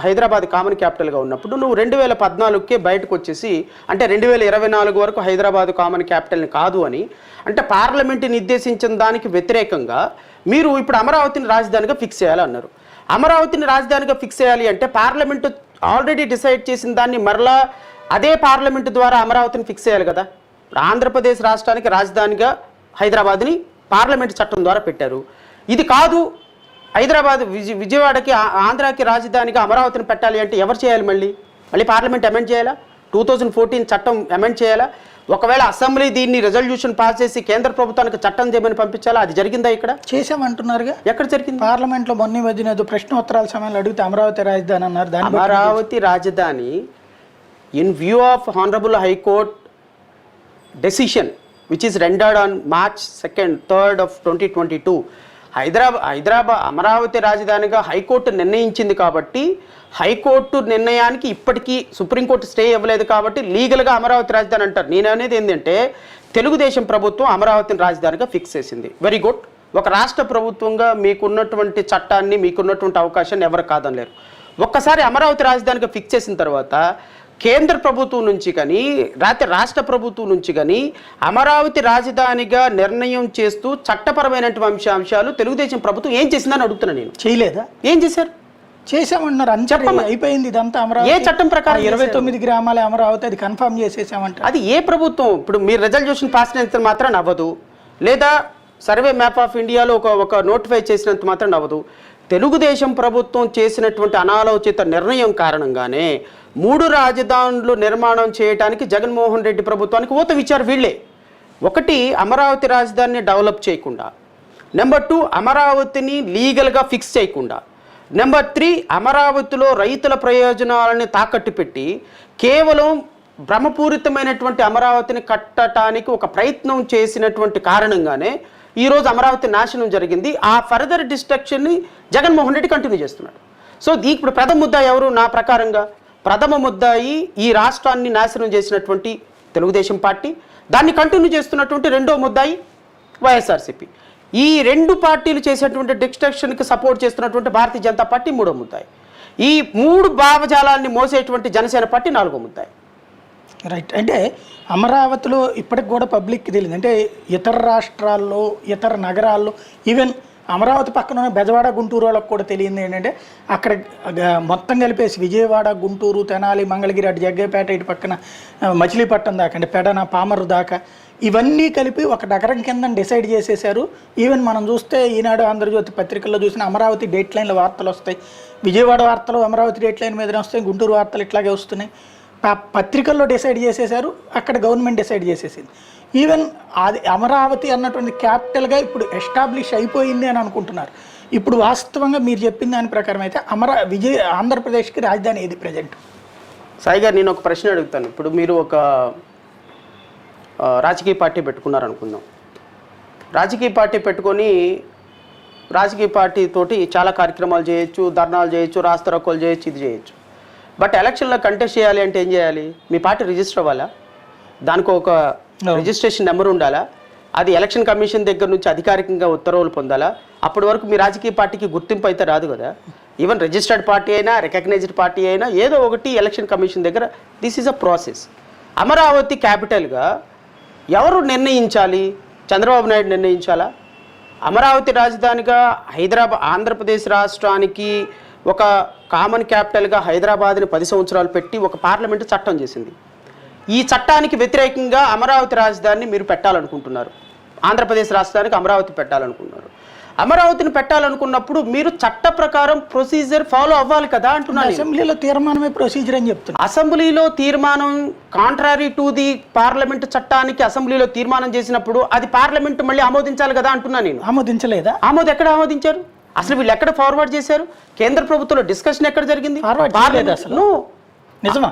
B: హైదరాబాద్ కామన్ క్యాపిటల్గా ఉన్నప్పుడు నువ్వు 2014కే బయటకు వచ్చేసి అంటే 2024 వరకు హైదరాబాద్ కామన్ క్యాపిటల్ని కాదు అని అంటే పార్లమెంటు నిర్దేశించిన దానికి వ్యతిరేకంగా మీరు ఇప్పుడు అమరావతిని రాజధానిగా ఫిక్స్ చేయాలన్నారు. అమరావతిని రాజధానిగా ఫిక్స్ చేయాలి అంటే పార్లమెంటు ఆల్రెడీ డిసైడ్ చేసిన దాన్ని మరలా అదే పార్లమెంటు ద్వారా అమరావతిని ఫిక్స్ చేయాలి కదా. ఆంధ్రప్రదేశ్ రాష్ట్రానికి రాజధానిగా హైదరాబాద్ని పార్లమెంటు చట్టం ద్వారా పెట్టారు. ఇది కాదు హైదరాబాద్ విజయవాడకి ఆంధ్రాకి రాజధానిగా అమరావతిని పెట్టాలి అంటే ఎవరు చేయాలి? మళ్ళీ పార్లమెంట్ అమెండ్ చేయాలా? 2014 చట్టం అమెండ్ చేయాలా? ఒకవేళ అసెంబ్లీ దీన్ని రెజల్యూషన్ పాస్ చేసి కేంద్ర ప్రభుత్వానికి చట్టం చేయమని పంపించాలా? అది జరిగిందా? ఇక్కడ
A: చేసామంటున్నారుగా.
B: ఎక్కడ జరిగింది?
A: పార్లమెంట్లో మొన్న మధ్యన ప్రశ్నోత్తరాల సమయంలో అడిగితే అమరావతి రాజధాని అన్నారు.
B: అమరావతి రాజధాని in view of honourable high court decision which is rendered on March 2, 3rd of 2022 Hyderabad Amaravati రాజధానిగా హైకోర్టు నిర్ణయించింది కాబట్టి హైకోర్టు నిర్ణయానికి ఇప్పటికీ సుప్రీంకోర్టు స్టే ఇవ్వలేదు కాబట్టి లీగల్గా అమరావతి రాజధాని అంటారు. నేను అనేది ఏంటంటే తెలుగుదేశం ప్రభుత్వం అమరావతిని రాజధానిగా ఫిక్స్ చేసింది. Very good. ఒక రాష్ట్ర ప్రభుత్వంగా మీకున్నటువంటి చట్టాన్ని మీకున్నటువంటి అవకాశాన్ని ఎవరు కాదనలేరు. ఒక్కసారి అమరావతి రాజధానిగా ఫిక్స్ చేసిన తర్వాత కేంద్ర ప్రభుత్వం నుంచి కానీ రాష్ట్ర ప్రభుత్వం నుంచి కానీ అమరావతి రాజధానిగా నిర్ణయం చేస్తూ చట్టపరమైనటువంటి అంశాలు తెలుగుదేశం ప్రభుత్వం ఏం చేసిందని అడుగుతున్నాను నేను.
A: చేయలేదా?
B: ఏం చేశారు?
A: చేసామన్నారు. చెప్పండి, అయిపోయింది ఇదంతా. అమరావతి
B: ఏ చట్టం ప్రకారం?
A: 29 గ్రామాల అమరావతి అది కన్ఫర్మ్ చేసేసామంట.
B: అది ఏ ప్రభుత్వం? ఇప్పుడు మీరు రెజల్యూషన్ పాస్ చేసినంత మాత్రం అవ్వదు, లేదా సర్వే మ్యాప్ ఆఫ్ ఇండియాలో ఒక నోటిఫై చేసినంత మాత్రం అవ్వదు. తెలుగుదేశం ప్రభుత్వం చేసినటువంటి అనాలోచిత నిర్ణయం కారణంగానే 3 రాజధానులు నిర్మాణం చేయడానికి జగన్మోహన్ రెడ్డి ప్రభుత్వానికి ఊతమిచ్చారు వీళ్ళే. ఒకటి, అమరావతి రాజధానిని డెవలప్ చేయకుండా. నెంబర్ 2, అమరావతిని లీగల్గా ఫిక్స్ చేయకుండా. నెంబర్ 3, అమరావతిలో రైతుల ప్రయోజనాలని తాకట్టు పెట్టి కేవలం భ్రమపూరితమైనటువంటి అమరావతిని కట్టడానికి ఒక ప్రయత్నం చేసినటువంటి కారణంగానే ఈరోజు అమరావతి నాశనం జరిగింది. ఆ ఫర్దర్ డిస్ట్రక్షన్ని జగన్మోహన్ రెడ్డి కంటిన్యూ చేస్తున్నాడు. సో ఇప్పుడు ప్రథమ ముద్దాయి ఎవరు? నా ప్రకారంగా ప్రథమ ముద్దాయి ఈ రాష్ట్రాన్ని నాశనం చేసినటువంటి తెలుగుదేశం పార్టీ, దాన్ని కంటిన్యూ చేస్తున్నటువంటి రెండో ముద్దాయి వైఎస్ఆర్సీపీ. ఈ 2 పార్టీలు చేసేటువంటి డిస్ట్రక్షన్కి సపోర్ట్ చేస్తున్నటువంటి భారతీయ జనతా పార్టీ మూడో ముద్దాయి. ఈ 3 భావజాలాన్ని మోసేటువంటి జనసేన పార్టీ 4వ ముద్దాయి.
A: రైట్. అంటే అమరావతిలో ఇప్పటికి కూడా పబ్లిక్కి తెలియదు. అంటే ఇతర రాష్ట్రాల్లో ఇతర నగరాల్లో ఈవెన్ అమరావతి పక్కన ఉన్న బెజవాడ గుంటూరు వాళ్ళకి కూడా తెలియదు ఏంటంటే అక్కడ మొత్తం కలిపేసి విజయవాడ గుంటూరు తెనాలి మంగళగిరి అటు జగ్గైపేట ఇటు పక్కన మచిలీపట్నం దాకా అంటే పెడన పామరు దాకా ఇవన్నీ కలిపి ఒక నగరం కింద డిసైడ్ చేసేసారు. ఈవెన్ మనం చూస్తే ఈనాడు ఆంధ్రజ్యోతి పత్రికల్లో చూసిన అమరావతి డేట్ లైన్ల వార్తలు వస్తాయి, విజయవాడ వార్తలు అమరావతి డేట్ లైన్ మీదనే వస్తాయి, గుంటూరు వార్తలు ఇట్లాగే వస్తున్నాయి. పత్రికల్లో డిసైడ్ చేసేసారు, అక్కడ గవర్నమెంట్ డిసైడ్ చేసేసింది. ఈవెన్ అది అమరావతి అన్నటువంటి క్యాపిటల్గా ఇప్పుడు ఎస్టాబ్లిష్ అయిపోయింది అని అనుకుంటున్నారు. ఇప్పుడు వాస్తవంగా మీరు చెప్పిన దాని ప్రకారం అయితే ఆంధ్రప్రదేశ్కి రాజధాని ఏది ప్రజెంట్?
B: సాయి గారు, నేను ఒక ప్రశ్న అడుగుతాను. ఇప్పుడు మీరు ఒక రాజకీయ పార్టీ పెట్టుకున్నారనుకుందాం. రాజకీయ పార్టీ పెట్టుకొని రాజకీయ పార్టీ తోటి చాలా కార్యక్రమాలు చేయొచ్చు, ధర్నాలు చేయొచ్చు, రాస్తారోకోలు చేయొచ్చు, ఇది చేయొచ్చు. బట్ ఎలక్షన్లో కంటెస్ట్ చేయాలి అంటే ఏం చేయాలి? మీ పార్టీ రిజిస్టర్ అవ్వాలా? దానికి ఒక రిజిస్ట్రేషన్ నెంబర్ ఉండాలా? అది ఎలక్షన్ కమిషన్ దగ్గర నుంచి అధికారికంగా ఉత్తర్వులు పొందాలా? అప్పటి వరకు మీ రాజకీయ పార్టీకి గుర్తింపు అయితే రాదు కదా. ఈవెన్ రిజిస్టర్డ్ పార్టీ అయినా రికగ్నైజ్డ్ పార్టీ అయినా ఏదో ఒకటి ఎలక్షన్ కమిషన్ దగ్గర this is a process. Amaravati క్యాపిటల్గా ఎవరు నిర్ణయించాలి? చంద్రబాబు నాయుడు నిర్ణయించాలా? అమరావతి రాజధానిగా ఆంధ్రప్రదేశ్ రాష్ట్రానికి ఒక కామన్ క్యాపిటల్గా హైదరాబాద్ని 10 సంవత్సరాలు పెట్టి ఒక పార్లమెంటు చట్టం చేసింది. ఈ చట్టానికి వ్యతిరేకంగా అమరావతి రాజధానిని మీరు పెట్టాలనుకుంటున్నారు. ఆంధ్రప్రదేశ్ రాష్ట్రానికి అమరావతి పెట్టాలనుకున్నారు. అమరావతిని పెట్టాలనుకున్నప్పుడు మీరు చట్ట ప్రకారం ప్రొసీజర్ ఫాలో అవ్వాలి కదా అంటున్నారు.
A: అసెంబ్లీలో తీర్మానమే ప్రొసీజర్ అని చెప్తున్నారు.
B: అసెంబ్లీలో తీర్మానం కాంట్రారీ టు ది పార్లమెంట్ చట్టానికి అసెంబ్లీలో తీర్మానం చేసినప్పుడు అది పార్లమెంట్ మళ్ళీ ఆమోదించాలి కదా అంటున్నా నేను.
A: ఆమోదించలేదా?
B: ఎక్కడ ఆమోదించారు? అసలు వీళ్ళు ఎక్కడ ఫార్వర్డ్ చేశారు? కేంద్ర ప్రభుత్వంలో డిస్కషన్ ఎక్కడ జరిగింది?
A: నిజమా?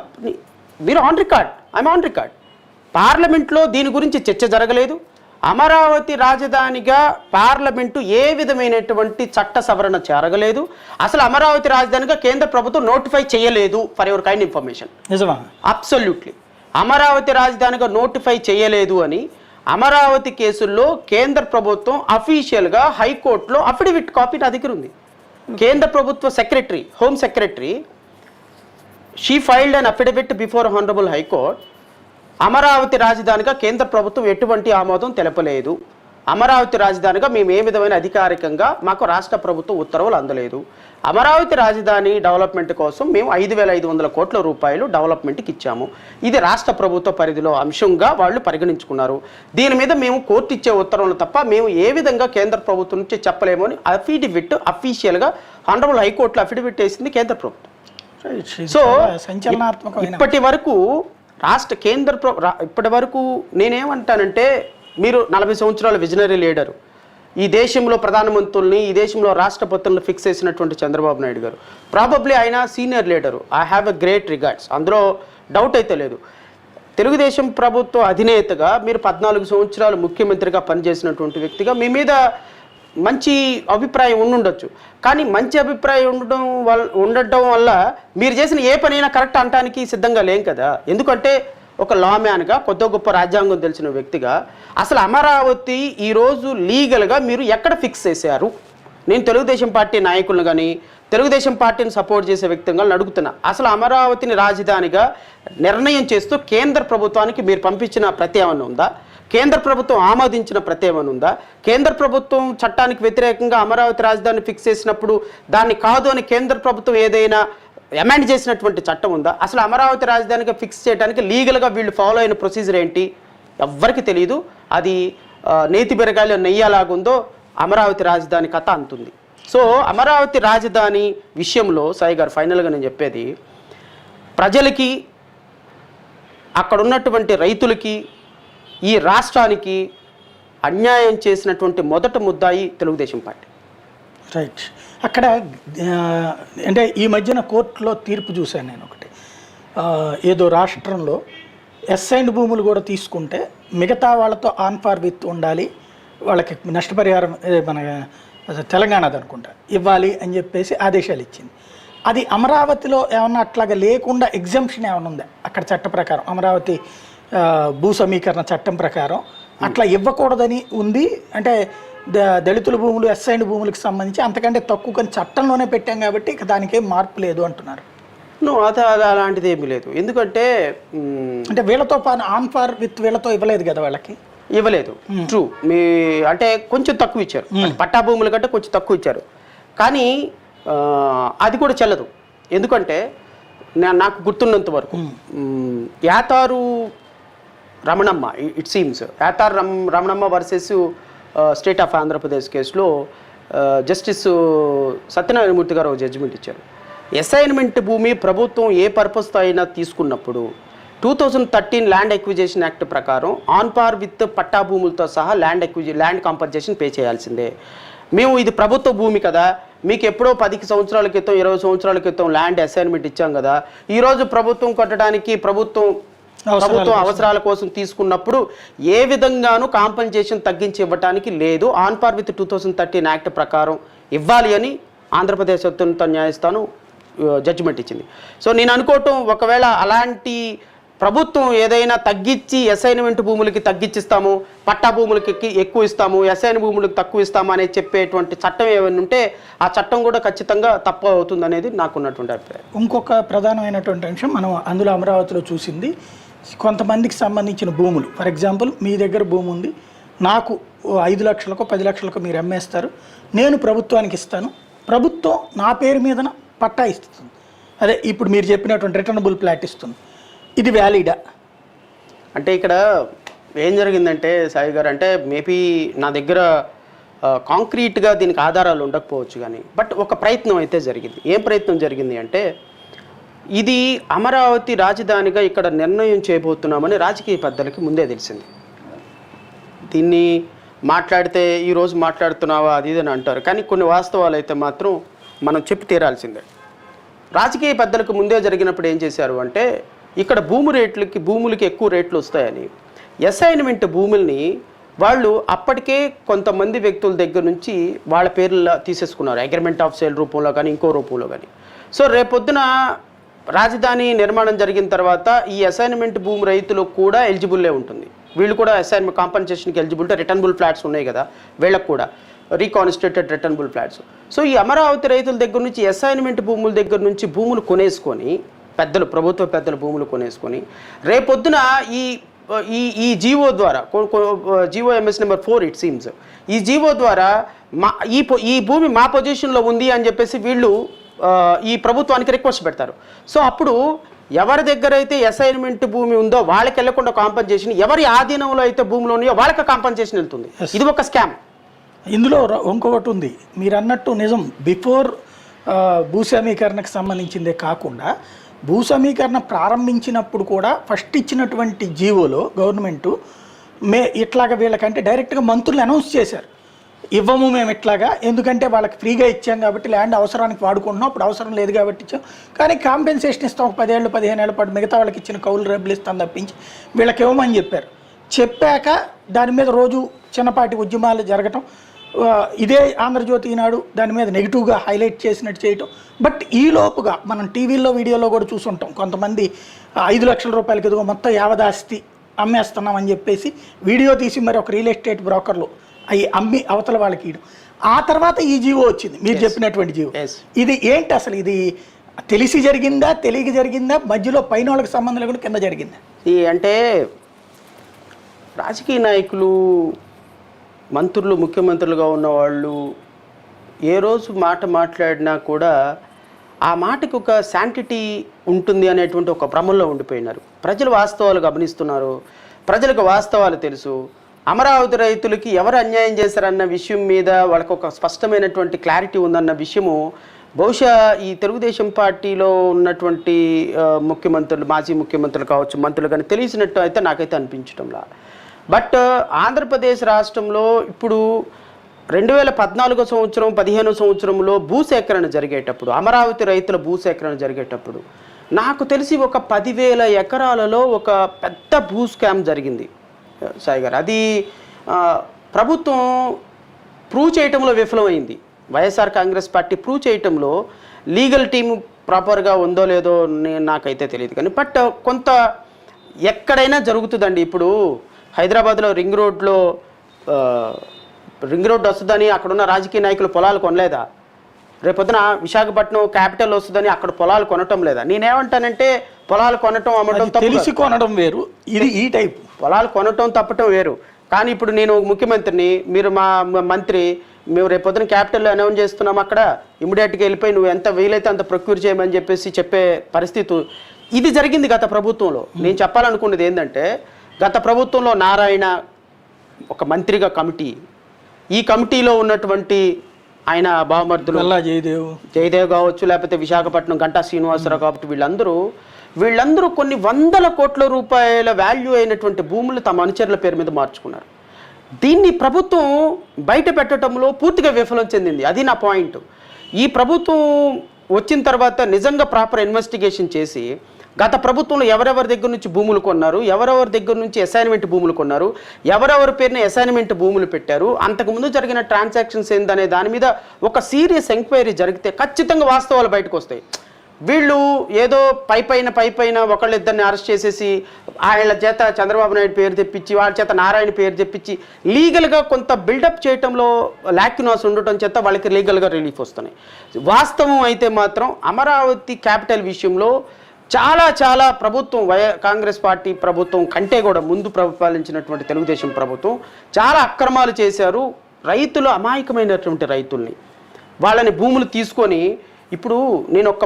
B: మీరు on record, I'm on record. పార్లమెంట్లో దీని గురించి చర్చ జరగలేదు. అమరావతి రాజధానిగా పార్లమెంటు ఏ విధమైనటువంటి చట్ట సవరణ జరగలేదు. అసలు అమరావతి రాజధానిగా కేంద్ర ప్రభుత్వం నోటిఫై చేయలేదు. For your kind information.
A: నిజమా?
B: అబ్సల్యూట్లీ. అమరావతి రాజధానిగా నోటిఫై చేయలేదు అని అమరావతి కేసుల్లో కేంద్ర ప్రభుత్వం అఫీషియల్గా హైకోర్టులో అఫిడవిట్ కాపీ నా దగ్గర ఉంది. కేంద్ర ప్రభుత్వ secretary, home secretary, she filed an affidavit before honourable high court. Amaravati రాజధానిగా కేంద్ర ప్రభుత్వం ఎటువంటి ఆమోదం తెలపలేదు. అమరావతి రాజధానిగా మేము ఏ విధమైన అధికారికంగా మాకు రాష్ట్ర ప్రభుత్వం ఉత్తర్వులు అందలేదు. అమరావతి రాజధాని డెవలప్మెంట్ కోసం మేము 5,500 కోట్ల రూపాయలు డెవలప్మెంట్కి ఇచ్చాము. ఇది రాష్ట్ర ప్రభుత్వ పరిధిలో అంశంగా వాళ్ళు పరిగణించుకున్నారు. దీని మీద మేము కోర్టు ఇచ్చే ఉత్తర్వులు తప్ప మేము ఏ విధంగా కేంద్ర ప్రభుత్వం నుంచి చెప్పలేము అని అఫిడవిట్ అఫీషియల్గా హానరబుల్ హైకోర్టులో అఫిడవిట్ వేసింది కేంద్ర ప్రభుత్వం. సో ఇప్పటి వరకు ఇప్పటి వరకు నేనేమంటానంటే, మీరు 40 సంవత్సరాల విజనరీ లీడరు, ఈ దేశంలో ప్రధానమంత్రుల్ని, ఈ దేశంలో రాష్ట్రపతులను ఫిక్స్ చేసినటువంటి చంద్రబాబు నాయుడు గారు, ప్రాబబ్లీ ఆయన senior leader. I have a great regards, అందులో డౌట్ అయితే లేదు. తెలుగుదేశం ప్రభుత్వ అధినేతగా మీరు 14 సంవత్సరాలు ముఖ్యమంత్రిగా పనిచేసినటువంటి వ్యక్తిగా మీ మీద మంచి అభిప్రాయం ఉండుండొచ్చు. కానీ మంచి అభిప్రాయం ఉండటం వల్ల మీరు చేసిన ఏ పనైనా కరెక్ట్ అనడానికి సిద్ధంగా లేం కదా. ఎందుకంటే ఒక లామ్యాన్గా, కొత్త గొప్ప రాజ్యాంగం తెలిసిన వ్యక్తిగా అసలు అమరావతి ఈరోజు లీగల్గా మీరు ఎక్కడ ఫిక్స్ చేశారు? నేను తెలుగుదేశం పార్టీ నాయకులను కానీ తెలుగుదేశం పార్టీని సపోర్ట్ చేసే వ్యక్తిగా అడుగుతున్నా. అసలు అమరావతిని రాజధానిగా నిర్ణయం చేస్తూ కేంద్ర ప్రభుత్వానికి మీరు పంపించిన ప్రతి ఏమన్నా ఉందా? కేంద్ర ప్రభుత్వం ఆమోదించిన ప్రతి ఏమన్నా ఉందా? కేంద్ర ప్రభుత్వం చట్టానికి వ్యతిరేకంగా అమరావతి రాజధాని ఫిక్స్ చేసినప్పుడు దాన్ని కాదు అని కేంద్ర ప్రభుత్వం ఏదైనా అమెండ్ చేసినటువంటి చట్టం ఉందా? అసలు అమరావతి రాజధానిగా ఫిక్స్ చేయడానికి లీగల్గా వీళ్ళు ఫాలో అయిన ప్రొసీజర్ ఏంటి ఎవ్వరికి తెలియదు. అది నేతి బెరగాలి నెయ్యలాగుందో అమరావతి రాజధాని కథ అంటుంది. సో అమరావతి రాజధాని విషయంలో సాయి గారు ఫైనల్గా నేను చెప్పేది, ప్రజలకి, అక్కడ ఉన్నటువంటి రైతులకి, ఈ రాష్ట్రానికి అన్యాయం చేసినటువంటి మొదటి ముద్దాయి తెలుగుదేశం పార్టీ.
A: రైట్. అక్కడ అంటే ఈ మధ్యన కోర్టులో తీర్పు చూశాను నేను ఒకటి. ఏదో రాష్ట్రంలో ఎస్ఐండ్ భూములు కూడా తీసుకుంటే మిగతా వాళ్ళతో ఆన్ ఫార్ విత్ ఉండాలి, వాళ్ళకి నష్టపరిహారం మన తెలంగాణది అనుకుంటా ఇవ్వాలి అని చెప్పేసి ఆదేశాలు ఇచ్చింది. అది అమరావతిలో ఏమన్నా అట్లాగా లేకుండా ఎగ్జంప్షన్ ఏమైనా ఉందా అక్కడ చట్ట ప్రకారం? అమరావతి భూ సమీకరణ చట్టం ప్రకారం అట్లా ఇవ్వకూడదని ఉంది. అంటే దళితుల భూములు, ఎస్ఐండ్ భూములకు సంబంధించి అంతకంటే తక్కువ కానీ చట్టంలోనే పెట్టాం కాబట్టి ఇక దానికేం మార్పు లేదు అంటున్నారు.
B: అలాంటిది ఏమీ లేదు. ఎందుకంటే
A: అంటే వీళ్ళతో ఆన్ ఫార్ విత్ వీళ్ళతో ఇవ్వలేదు కదా, వాళ్ళకి
B: ఇవ్వలేదు. ట్రూ. మీ అంటే కొంచెం తక్కువ ఇచ్చారు, పట్టా భూముల కంటే కొంచెం తక్కువ ఇచ్చారు. కానీ అది కూడా చెల్లదు. ఎందుకంటే నాకు గుర్తున్నంత వరకు Yataru Ramanamma, it seems Yataru Ramanamma versus state of Andhra Pradesh కేసులో జస్టిస్ సత్యనారాయణమూర్తి గారు ఒక జడ్జిమెంట్ ఇచ్చారు. అసైన్మెంట్ భూమి ప్రభుత్వం ఏ పర్పస్తో అయినా తీసుకున్నప్పుడు 2013 ల్యాండ్ ఎక్విజిషన్ యాక్ట్ ప్రకారం ఆన్ పార్ విత్ పట్టా భూములతో సహా ల్యాండ్ కాంపన్సేషన్ పే చేయాల్సిందే. మేము ఇది ప్రభుత్వ భూమి కదా, మీకు ఎప్పుడో 10 సంవత్సరాల క్రితం 20 సంవత్సరాల క్రితం ల్యాండ్ అసైన్మెంట్ ఇచ్చాం కదా, ఈరోజు ప్రభుత్వం కట్టడానికి ప్రభుత్వం అవసరాల కోసం తీసుకున్నప్పుడు ఏ విధంగానూ కాంపన్సేషన్ తగ్గించి ఇవ్వడానికి లేదు. ఆన్ పార్ విత్ 2013 యాక్ట్ ప్రకారం ఇవ్వాలి అని ఆంధ్రప్రదేశ్ అత్యున్నత న్యాయస్థానం జడ్జిమెంట్ ఇచ్చింది. సో నేను అనుకోవటం, ఒకవేళ అలాంటి ప్రభుత్వం ఏదైనా తగ్గించి అసైన్మెంట్ భూములకి తగ్గించిస్తాము, పట్టా భూములకి ఎక్కువ ఇస్తాము, అసైన్ భూములకు తక్కువ ఇస్తాము అనేది చెప్పేటువంటి చట్టం ఏమైనా ఉంటే ఆ చట్టం కూడా ఖచ్చితంగా తప్పు అవుతుంది అనేది నాకున్నటువంటి అభిప్రాయం.
A: ఇంకొక ప్రధానమైనటువంటి అంశం మనం అందులో అమరావతిలో చూసింది, కొంతమందికి సంబంధించిన భూములు. ఫర్ ఎగ్జాంపుల్ మీ దగ్గర భూమి ఉంది, నాకు 5 లక్షలకో 10 లక్షలకో మీరు అమ్మేస్తారు, నేను ప్రభుత్వానికి ఇస్తాను, ప్రభుత్వం నా పేరు మీదన పట్టా ఇస్తుంది, అదే ఇప్పుడు మీరు చెప్పినటువంటి రిటర్నబుల్ ప్లాట్ ఇస్తుంది. ఇది వ్యాలిడా?
B: అంటే ఇక్కడ ఏం జరిగిందంటే సాయి గారు, అంటే మేబీ నా దగ్గర కాంక్రీట్గా దీనికి ఆధారాలు ఉండకపోవచ్చు కానీ, బట్ ఒక ప్రయత్నం అయితే జరిగింది. ఏం ప్రయత్నం జరిగింది అంటే, ఇది అమరావతి రాజధానిగా ఇక్కడ నిర్ణయం చేయబోతున్నామని రాజకీయ పెద్దలకి ముందే తెలిసింది. దీన్ని మాట్లాడితే ఈరోజు మాట్లాడుతున్నావా అది ఇదని అంటారు, కానీ కొన్ని వాస్తవాలు అయితే మాత్రం మనం చెప్పి తీరాల్సిందే. రాజకీయ పెద్దలకు ముందే జరిగినప్పుడు ఏం చేశారు అంటే, ఇక్కడ భూములకి ఎక్కువ రేట్లు వస్తాయని అసైన్మెంట్ భూముల్ని వాళ్ళు అప్పటికే కొంతమంది వ్యక్తుల దగ్గర నుంచి వాళ్ళ పేర్లు తీసేసుకున్నారు, అగ్రిమెంట్ ఆఫ్ సేల్ రూపంలో కానీ ఇంకో రూపంలో కానీ. సో రేపొద్దున రాజధాని నిర్మాణం జరిగిన తర్వాత ఈ అసైన్మెంట్ భూమి రైతులకు కూడా ఎలిజిబుల్లే ఉంటుంది. వీళ్ళు కూడా అసైన్మెంట్ కాంపన్సేషన్కి ఎలిజిబిలిటీ, రిటర్నబుల్ ఫ్లాట్స్ ఉన్నాయి కదా వీళ్ళకు కూడా. Reconstituted returnable flats. సో ఈ అమరావతి రైతుల దగ్గర నుంచి అసైన్మెంట్ భూముల దగ్గర నుంచి భూములు కొనేసుకొని ప్రభుత్వ పెద్దల భూములు కొనేసుకొని రేపొద్దున ఈ జీవో ద్వారా GO MS number 4 it seems ఈ జీవో ద్వారా ఈ భూమి మా పొజిషన్లో ఉంది అని చెప్పేసి వీళ్ళు ఈ ప్రభుత్వానికి రిక్వెస్ట్ పెడతారు. సో అప్పుడు ఎవరి దగ్గర అయితే అసైన్మెంట్ భూమి ఉందో వాళ్ళకి వెళ్లకుండా కాంపన్సేషన్, ఎవరి ఆధీనంలో అయితే భూములు ఉన్నాయో వాళ్ళకి కాంపన్సేషన్ వెళ్తుంది. ఇది ఒక స్కామ్.
A: ఇందులో ఇంకొకటి ఉంది, మీరు అన్నట్టు నిజం. బిఫోర్ భూసేమీకరణకు సంబంధించిందే కాకుండా భూసేమీకరణ ప్రారంభించినప్పుడు కూడా ఫస్ట్ ఇచ్చినటువంటి జీవోలో గవర్నమెంటు ఇట్లాగా వీళ్ళకంటే డైరెక్ట్గా మంత్రులు అనౌన్స్ చేశారు, ఇవ్వము మేము ఇట్లాగా, ఎందుకంటే వాళ్ళకి ఫ్రీగా ఇచ్చాం కాబట్టి ల్యాండ్ అవసరానికి వాడుకుంటున్నాం, అప్పుడు అవసరం లేదు కాబట్టి ఇచ్చాం, కానీ కాంపెన్సేషన్ ఇస్తాం ఒక 10 ఏళ్ళు 15 ఏళ్ళ పాటు, మిగతా వాళ్ళకి ఇచ్చిన కౌలు రేపులు ఇస్తాం తప్పించి వీళ్ళకి ఇవ్వమని చెప్పారు. చెప్పాక దాని మీద రోజు చిన్నపాటి ఉద్యమాలు జరగటం, ఇదే ఆంధ్రజ్యోతి ఈనాడు దాని మీద నెగిటివ్గా హైలైట్ చేసినట్టు చేయటం. బట్ ఈలోపుగా మనం టీవీల్లో వీడియోలో కూడా చూసుంటాం, కొంతమంది 5 లక్షల రూపాయలకి ఎదుగు మొత్తం యావదాస్తి అమ్మేస్తున్నాం అని చెప్పేసి వీడియో తీసి మరి ఒక రియల్ ఎస్టేట్ బ్రోకర్లు అవి అమ్మి అవతల వాళ్ళకి ఇవ్వడం. ఆ తర్వాత ఈ జీవో వచ్చింది, మీరు చెప్పినటువంటి జీవో. ఇది ఏంటి అసలు? ఇది తెలిసి జరిగిందా, తెలియక జరిగిందా, మధ్యలో పైన వాళ్ళకి సంబంధం లేకుండా కింద జరిగిందా?
B: అంటే రాజకీయ నాయకులు, మంత్రులు, ముఖ్యమంత్రులుగా ఉన్నవాళ్ళు ఏ రోజు మాట మాట్లాడినా కూడా ఆ మాటకు ఒక శాంటిటీ ఉంటుంది అనేటువంటి ఒక భ్రమంలో ఉండిపోయినారు. ప్రజలు వాస్తవాలు గమనిస్తున్నారు, ప్రజలకు వాస్తవాలు తెలుసు. అమరావతి రైతులకి ఎవరు అన్యాయం చేశారన్న విషయం మీద వాళ్ళకు ఒక స్పష్టమైనటువంటి క్లారిటీ ఉందన్న విషయము బహుశా ఈ తెలుగుదేశం పార్టీలో ఉన్నటువంటి ముఖ్యమంత్రులు, మాజీ ముఖ్యమంత్రులు కావచ్చు, మంత్రులు కానీ తెలిసినట్టు అయితే నాకైతే అనిపించడంలా. బట్ ఆంధ్రప్రదేశ్ రాష్ట్రంలో ఇప్పుడు 2014 సంవత్సరం 15 సంవత్సరంలో భూసేకరణ జరిగేటప్పుడు, అమరావతి రైతుల భూసేకరణ జరిగేటప్పుడు నాకు తెలిసి ఒక 10,000 ఎకరాలలో ఒక పెద్ద భూ స్కామ్ జరిగింది సాయి గారు. అది ప్రభుత్వం ప్రూవ్ చేయటంలో విఫలమైంది. వైఎస్ఆర్ కాంగ్రెస్ పార్టీ ప్రూవ్ చేయటంలో లీగల్ టీమ్ ప్రాపర్గా ఉందో లేదో నాకైతే తెలియదు, కానీ బట్ కొంత ఎక్కడైనా జరుగుతుందండి. ఇప్పుడు హైదరాబాద్లో రింగ్ రోడ్ వస్తుందని అక్కడున్న రాజకీయ నాయకులు పొలాలు కొనలేదా? రేపొద్దున విశాఖపట్నం క్యాపిటల్ వస్తుందని అక్కడ పొలాలు కొనటం లేదా? నేనేమంటానంటే పొలాలు కొనటం అమ్మటం
A: తెలిసి కొనడం వేరు, ఇది ఈ టైప్.
B: పొలాలు కొనటం తప్పటం వేరు. కానీ ఇప్పుడు నేను ముఖ్యమంత్రిని, మీరు మా మంత్రి, మేము రేపొద్దున క్యాపిటల్లో అనౌన్స్ చేస్తున్నాం, అక్కడ ఇమీడియట్గా వెళ్ళిపోయి నువ్వు ఎంత వీలైతే అంత ప్రొక్యూర్ చేయమని చెప్పేసి చెప్పే పరిస్థితి ఇది జరిగింది గత ప్రభుత్వంలో. నేను చెప్పాలనుకున్నది ఏంటంటే, గత ప్రభుత్వంలో నారాయణ ఒక మంత్రిగా కమిటీ, ఈ కమిటీలో ఉన్నటువంటి ఆయన బావమర్దులు జయదేవ్ కావచ్చు, లేకపోతే విశాఖపట్నం గంటా శ్రీనివాసరావు కాబట్టి వీళ్ళందరూ కొన్ని 100 కోట్ల రూపాయల వాల్యూ అయినటువంటి భూములు తమ అనుచరుల పేరు మీద మార్చుకున్నారు. దీన్ని ప్రభుత్వం బయట పెట్టడంలో పూర్తిగా విఫలం చెందింది. అది నా పాయింట్. ఈ ప్రభుత్వం వచ్చిన తర్వాత నిజంగా ప్రాపర్ ఇన్వెస్టిగేషన్ చేసి గత ప్రభుత్వంలో ఎవరెవరి దగ్గర నుంచి భూములు కొన్నారు, ఎవరెవరి దగ్గర నుంచి అసైన్మెంట్ భూములు కొన్నారు, ఎవరెవరి పేరున అసైన్మెంట్ భూములు పెట్టారు, అంతకుముందు జరిగిన ట్రాన్సాక్షన్స్ ఏందనే దాని మీద ఒక సీరియస్ ఎంక్వైరీ జరిగితే ఖచ్చితంగా వాస్తవాలు బయటకు వస్తాయి. వీళ్ళు ఏదో పైపైన ఒకళ్ళిద్దరిని అరెస్ట్ చేసేసి వాళ్ళ చేత చంద్రబాబు నాయుడు పేరు తెప్పించి, వాళ్ళ చేత నారాయణ పేరు తెప్పించి లీగల్గా కొంత బిల్డప్ చేయటంలో లాక్యునాస్ ఉండటం చేత వాళ్ళకి లీగల్గా రిలీఫ్ వస్తున్నాయి. వాస్తవం అయితే మాత్రం అమరావతి క్యాపిటల్ విషయంలో చాలా ప్రభుత్వం, కాంగ్రెస్ పార్టీ ప్రభుత్వం కంటే కూడా ముందు పరిపాలించినటువంటి తెలుగుదేశం ప్రభుత్వం చాలా అక్రమాలు చేశారు. రైతులు, అమాయకమైనటువంటి రైతుల్ని, వాళ్ళని భూములు తీసుకొని, ఇప్పుడు నేను ఒక్క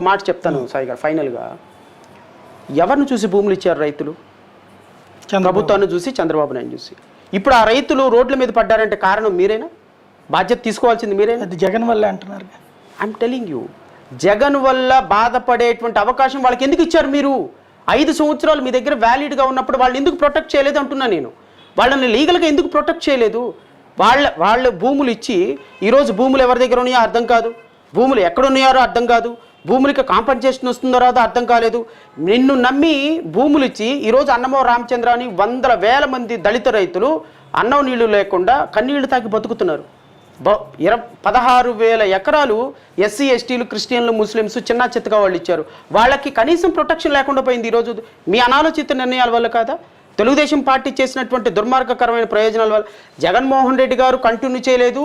B: మాట చెప్తాను సాయి గారు ఫైనల్గా. ఎవరిని చూసి భూములు ఇచ్చారు రైతులు? ప్రభుత్వాన్ని చూసి, చంద్రబాబు నాయుడు చూసి. ఇప్పుడు ఆ రైతులు రోడ్ల మీద పడ్డారంటే కారణం మీరేనా? బాధ్యత తీసుకోవాల్సింది మీరేనా?
A: అది జగన్ వల్ల అంటున్నారు.
B: ఐఎమ్ టెలింగ్ యూ, జగన్ వల్ల బాధపడేటువంటి అవకాశం వాళ్ళకి ఎందుకు ఇచ్చారు? మీరు 5 సంవత్సరాలు మీ దగ్గర వ్యాలిడ్గా ఉన్నప్పుడు వాళ్ళని ఎందుకు ప్రొటెక్ట్ చేయలేదు అంటున్నా నేను. వాళ్ళని లీగల్గా ఎందుకు ప్రొటెక్ట్ చేయలేదు? వాళ్ళ భూములు ఇచ్చి ఈరోజు భూములు ఎవరి దగ్గర ఉన్నాయో అర్థం కాదు, భూములు ఎక్కడున్నాయో అర్థం కాదు, భూములకి కాంపన్సేషన్ వస్తుందో రాదో అర్థం కాలేదు. నిన్ను నమ్మి భూములు ఇచ్చి ఈరోజు అన్నమో రామచంద్ర అని 100,000 మంది దళిత రైతులు అన్నం నీళ్లు లేకుండా కన్నీళ్లు తాకి బతుకుతున్నారు. 16,000 ఎకరాలు ఎస్సీ ఎస్టీలు, క్రిస్టియన్లు, ముస్లిమ్స్ చిన్న చిత్తగా వాళ్ళు ఇచ్చారు. వాళ్ళకి కనీసం ప్రొటెక్షన్ లేకుండా పోయింది ఈరోజు. మీ అనాలోచిత నిర్ణయాల వల్ల కాదా? తెలుగుదేశం పార్టీ చేసినటువంటి దుర్మార్గకరమైన ప్రయోజనాల వల్ల జగన్మోహన్ రెడ్డి గారు కంటిన్యూ చేయలేదు,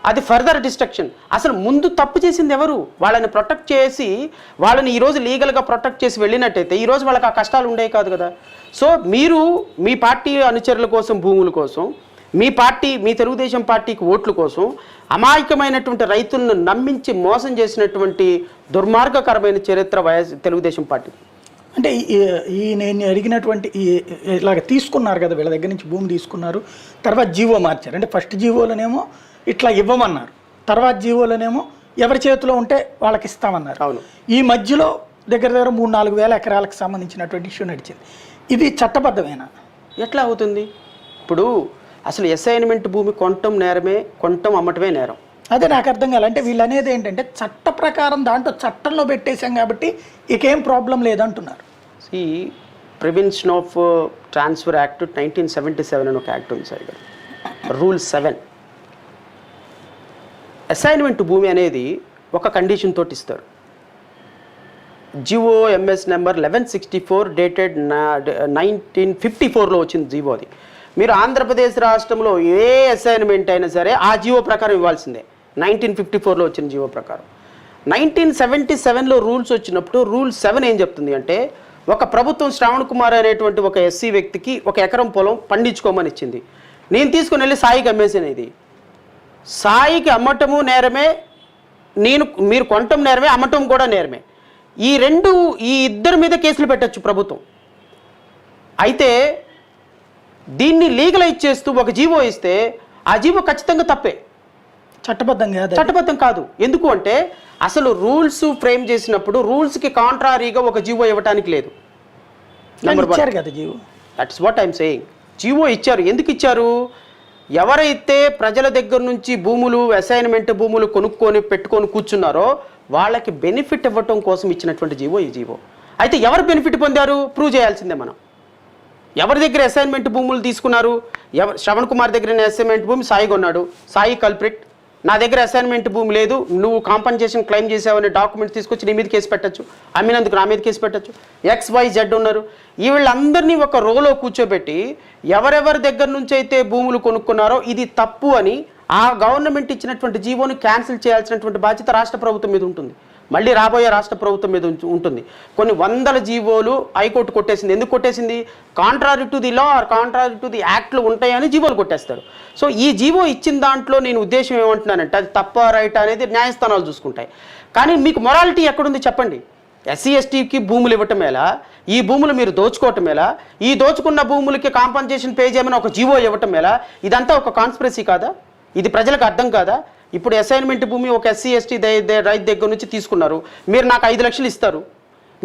B: అది ఫర్దర్ డిస్ట్రక్షన్. అసలు ముందు తప్పు చేసింది ఎవరు? వాళ్ళని ప్రొటెక్ట్ చేసి వాళ్ళని ఈరోజు లీగల్గా ప్రొటెక్ట్ చేసి వెళ్ళినట్టయితే ఈరోజు వాళ్ళకి ఆ కష్టాలు ఉండేవి కాదు కదా. సో మీరు మీ పార్టీ అనుచరుల కోసం, భూముల కోసం, మీ తెలుగుదేశం పార్టీకి ఓట్ల కోసం అమాయకమైనటువంటి రైతులను నమ్మించి మోసం చేసినటువంటి దుర్మార్గకరమైన చరిత్ర తెలుగుదేశం పార్టీ.
A: అంటే ఈ నేను అడిగినటువంటి ఇలాగ తీసుకున్నారు కదా, వీళ్ళ దగ్గర నుంచి భూమి తీసుకున్నారు, తర్వాత జీవో మార్చారు. అంటే ఫస్ట్ జీవోలోనేమో ఇట్లా ఇవ్వమన్నారు, తర్వాత జీవోలోనేమో ఎవరి చేతిలో ఉంటే వాళ్ళకి ఇస్తామన్నారు.
B: అవును.
A: ఈ మధ్యలో దగ్గర 3-4 వేల ఎకరాలకు సంబంధించినటువంటి ఇష్యూ నడిచింది. ఇది చట్టబద్ధమేనా?
B: ఎట్లా అవుతుంది? ఇప్పుడు అసలు అసైన్మెంట్ భూమి కొనటం నేరమే, కొనటం అమ్మటమే నేరం.
A: అదే నాకు అర్థం కాదు. అంటే వీళ్ళు అనేది ఏంటంటే చట్ట ప్రకారం దాంట్లో చట్టంలో పెట్టేశాం కాబట్టి ఇకేం ప్రాబ్లం లేదంటున్నారు.
B: ఈ ప్రివెన్షన్ ఆఫ్ ట్రాన్స్ఫర్ యాక్ట్ 1977 అని ఒక యాక్ట్ ఉంది సార్. రూల్ 7, అసైన్మెంట్ భూమి అనేది ఒక కండిషన్ తోటి ఇస్తారు. జివో ఎంఎస్ నెంబర్ 1164 డేటెడ్ 1954లో వచ్చింది జివో. అది మీరు ఆంధ్రప్రదేశ్ రాష్ట్రంలో ఏ అసైన్మెంట్ అయినా సరే ఆ జివో ప్రకారం ఇవ్వాల్సిందే. 1954లో వచ్చిన జివో ప్రకారం. 1977లో రూల్స్ వచ్చినప్పుడు రూల్ 7 ఏం చెప్తుంది అంటే, ఒక ప్రభుత్వం శ్రావణ్ కుమార్ అనేటువంటి ఒక ఎస్సీ వ్యక్తికి 1 ఎకరం పొలం పండించుకోమని ఇచ్చింది. నేను తీసుకుని వెళ్ళి సాయికి అమ్మేసాను. ఇది సాయికి అమ్మటము నేరమే, మీరు కొనటం నేరమే, అమ్మటం కూడా నేరమే. ఈ ఇద్దరి మీద కేసులు పెట్టచ్చు ప్రభుత్వం. అయితే దీన్ని లీగలైజ్ చేస్తూ ఒక జీవో ఇస్తే ఆ జీవో ఖచ్చితంగా తప్పే, చట్టబద్ధం కాదు. ఎందుకు అంటే అసలు రూల్స్ ఫ్రేమ్ చేసినప్పుడు రూల్స్కి కాంట్రారీగా ఒక జీవో ఇవ్వటానికి లేదు. That's what I'm saying. GO ఇచ్చారు. ఎందుకు ఇచ్చారు? ఎవరైతే ప్రజల దగ్గర నుంచి భూములు, అసైన్మెంట్ భూములు పెట్టుకొని కూర్చున్నారో వాళ్ళకి బెనిఫిట్ ఇవ్వటం కోసం ఇచ్చినటువంటి జీవో ఈ జీవో. అయితే ఎవరు బెనిఫిట్ పొందారు? ప్రూవ్ చేయాల్సిందే మనం. ఎవరి దగ్గర అసైన్మెంట్ భూములు తీసుకున్నారు? శ్రవణ్ కుమార్ దగ్గర అసైన్మెంట్ భూమి సాయి కొన్నాడు, సాయి కల్ప్రిట్. నా దగ్గర అసైన్మెంట్ భూమి లేదు, నువ్వు కాంపన్సేషన్ క్లెయిమ్ చేసావనే డాక్యుమెంట్స్ తీసుకొచ్చి నీ మీద కేసు పెట్టచ్చు, అమ్మినందుకు నా మీద కేసు పెట్టచ్చు. XYZ ఉన్నారు. వీళ్ళందరినీ ఒక రోలో కూర్చోబెట్టి ఎవరెవరి దగ్గర నుంచి అయితే భూములు కొనుక్కున్నారో ఇది తప్పు అని ఆ గవర్నమెంట్ ఇచ్చినటువంటి జీవోని క్యాన్సిల్ చేయాల్సినటువంటి బాధ్యత రాష్ట్ర ప్రభుత్వం మీద ఉంటుంది. మళ్ళీ రాబోయే రాష్ట్ర ప్రభుత్వం మీద ఉంటుంది. కొన్ని వందల జీవోలు హైకోర్టు కొట్టేసింది. ఎందుకు కొట్టేసింది? Contrary to the law or contrary to the యాక్ట్లు ఉంటాయని జీవోలు కొట్టేస్తారు. సో ఈ జీవో ఇచ్చిన దాంట్లో నేను ఉద్దేశం ఏమంటున్నానంటే అది తప్ప రైట్ అనేది న్యాయస్థానాలు చూసుకుంటాయి. కానీ మీకు మొరాలిటీ ఎక్కడుంది చెప్పండి? SC STకి భూములు ఇవ్వటం ఎలా? ఈ భూములు మీరు దోచుకోవటం ఎలా? ఈ దోచుకున్న భూములకి కాంపన్సేషన్ పే చేయమని ఒక జీవో ఇవ్వటం ఎలా? ఇదంతా ఒక కాన్స్పిరసీ కాదా? ఇది ప్రజలకు అర్థం కాదా? ఇప్పుడు అసైన్మెంట్ భూమి ఒక SC ST రైతు దగ్గర నుంచి తీసుకున్నారు, మీరు నాకు 5 లక్షలు ఇస్తారు,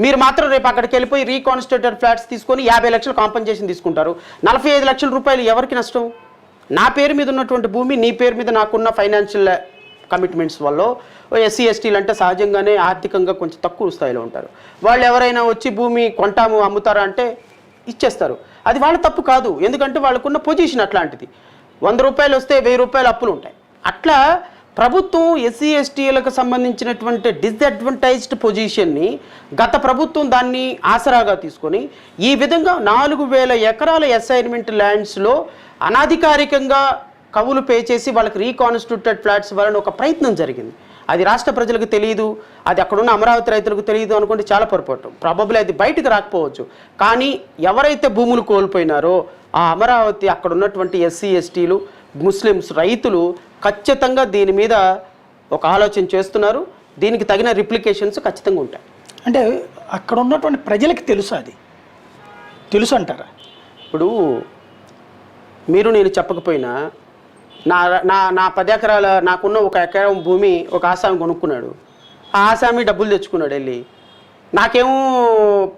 B: మీరు మాత్రం రేపు అక్కడికి వెళ్ళిపోయి రీకాన్స్టిట్యూటెడ్ ఫ్లాట్స్ తీసుకొని 50 లక్షలు కాంపన్సేషన్ తీసుకుంటారు. 45 లక్షల రూపాయలు ఎవరికి నష్టం? నా పేరు మీద ఉన్నటువంటి భూమి, నీ పేరు మీద నాకున్న ఫైనాన్షియల్ కమిట్మెంట్స్ వల్ల SC STలు అంటే సహజంగానే ఆర్థికంగా కొంచెం తక్కువ స్థాయిలో ఉంటారు. వాళ్ళు ఎవరైనా వచ్చి భూమి కొంటాము అమ్ముతారా అంటే ఇచ్చేస్తారు. అది వాళ్ళ తప్పు కాదు, ఎందుకంటే వాళ్ళకున్న పొజిషన్ అట్లాంటిది. 100 రూపాయలు వస్తే 1000 రూపాయలు అప్పులు ఉంటాయి. అట్లా ప్రభుత్వం SC STలకు సంబంధించినటువంటి డిస్అడ్వాంటైజ్డ్ పొజిషన్ని గత ప్రభుత్వం దాన్ని ఆసరాగా తీసుకొని ఈ విధంగా 4000 ఎకరాల అసైన్మెంట్ ల్యాండ్స్లో అనాధికారికంగా కవులు పే చేసి వాళ్ళకి రీకాన్స్టిట్యూటెడ్ ఫ్లాట్స్ వలన ఒక ప్రయత్నం జరిగింది. అది రాష్ట్ర ప్రజలకు తెలియదు, అది అక్కడున్న అమరావతి రైతులకు తెలియదు అనుకుంటే చాలా పొరపాటు. ప్రాబబ్లీ అది బయటకు రాకపోవచ్చు. కానీ ఎవరైతే భూములు కోల్పోయినారో ఆ అమరావతి అక్కడ ఉన్నటువంటి SC STలు, ముస్లిమ్స్ రైతులు ఖచ్చితంగా దీని మీద ఒక ఆలోచన చేస్తున్నారు. దీనికి తగిన రిప్లికేషన్స్ ఖచ్చితంగా ఉంటాయి.
A: అంటే అక్కడ ఉన్నటువంటి ప్రజలకి తెలుసు అంటారా?
B: ఇప్పుడు మీరు నేను చెప్పకపోయినా నా 10 ఎకరాల నాకున్న 1 ఎకరం భూమి ఒక ఆసామి కొనుక్కున్నాడు. ఆ ఆసామి డబ్బులు తెచ్చుకున్నాడు వెళ్ళి, నాకేమో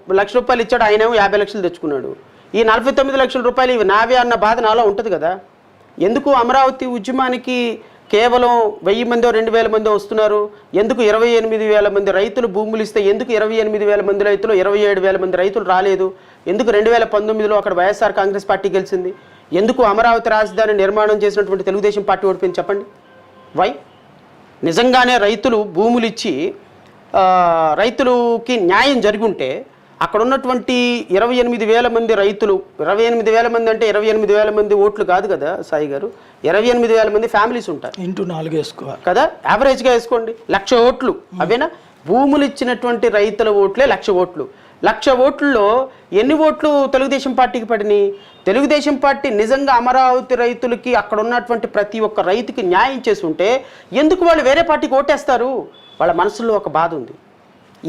B: ₹1,00,000 ఇచ్చాడు, ఆయనేమో 50 లక్షలు తెచ్చుకున్నాడు. ఈ 49 లక్షల రూపాయలు ఇవి నావే అన్న బాధ నాలో ఉంటుంది కదా. ఎందుకు అమరావతి ఉద్యమానికి కేవలం 1000 మందో 2000 మందో వస్తున్నారు? ఎందుకు 28,000 మంది రైతులు భూములు ఇస్తే ఎందుకు 28,000 మంది రైతులు 27,000 మంది రైతులు రాలేదు? ఎందుకు 2019లో అక్కడ వైఎస్ఆర్ కాంగ్రెస్ పార్టీ గెలిచింది? ఎందుకు అమరావతి రాజధాని నిర్మాణం చేసినటువంటి తెలుగుదేశం పార్టీ ఓడిపోయింది చెప్పండి? వై? నిజంగానే రైతులు భూములు ఇచ్చి రైతులకి న్యాయం జరిగి ఉంటే అక్కడ ఉన్నటువంటి 28,000 మంది రైతులు, 28,000 మంది అంటే 28,000 మంది ఓట్లు కాదు కదా సాయి గారు, 28,000 మంది ఫ్యామిలీస్ ఉంటారు.
A: ఇంటూ 4 వేసుకోవాలి
B: కదా, యావరేజ్గా వేసుకోండి, 1,00,000 ఓట్లు అవేనా. భూములు ఇచ్చినటువంటి రైతుల ఓట్లే 1,00,000 ఓట్లు. 1,00,000 ఓట్లలో ఎన్ని ఓట్లు తెలుగుదేశం పార్టీకి పడినాయి? తెలుగుదేశం పార్టీ నిజంగా అమరావతి రైతులకి, అక్కడ ఉన్నటువంటి ప్రతి ఒక్క రైతుకి న్యాయం చేసి ఉంటే ఎందుకు వాళ్ళు వేరే పార్టీకి ఓటేస్తారు? వాళ్ళ మనసులో ఒక బాధ ఉంది,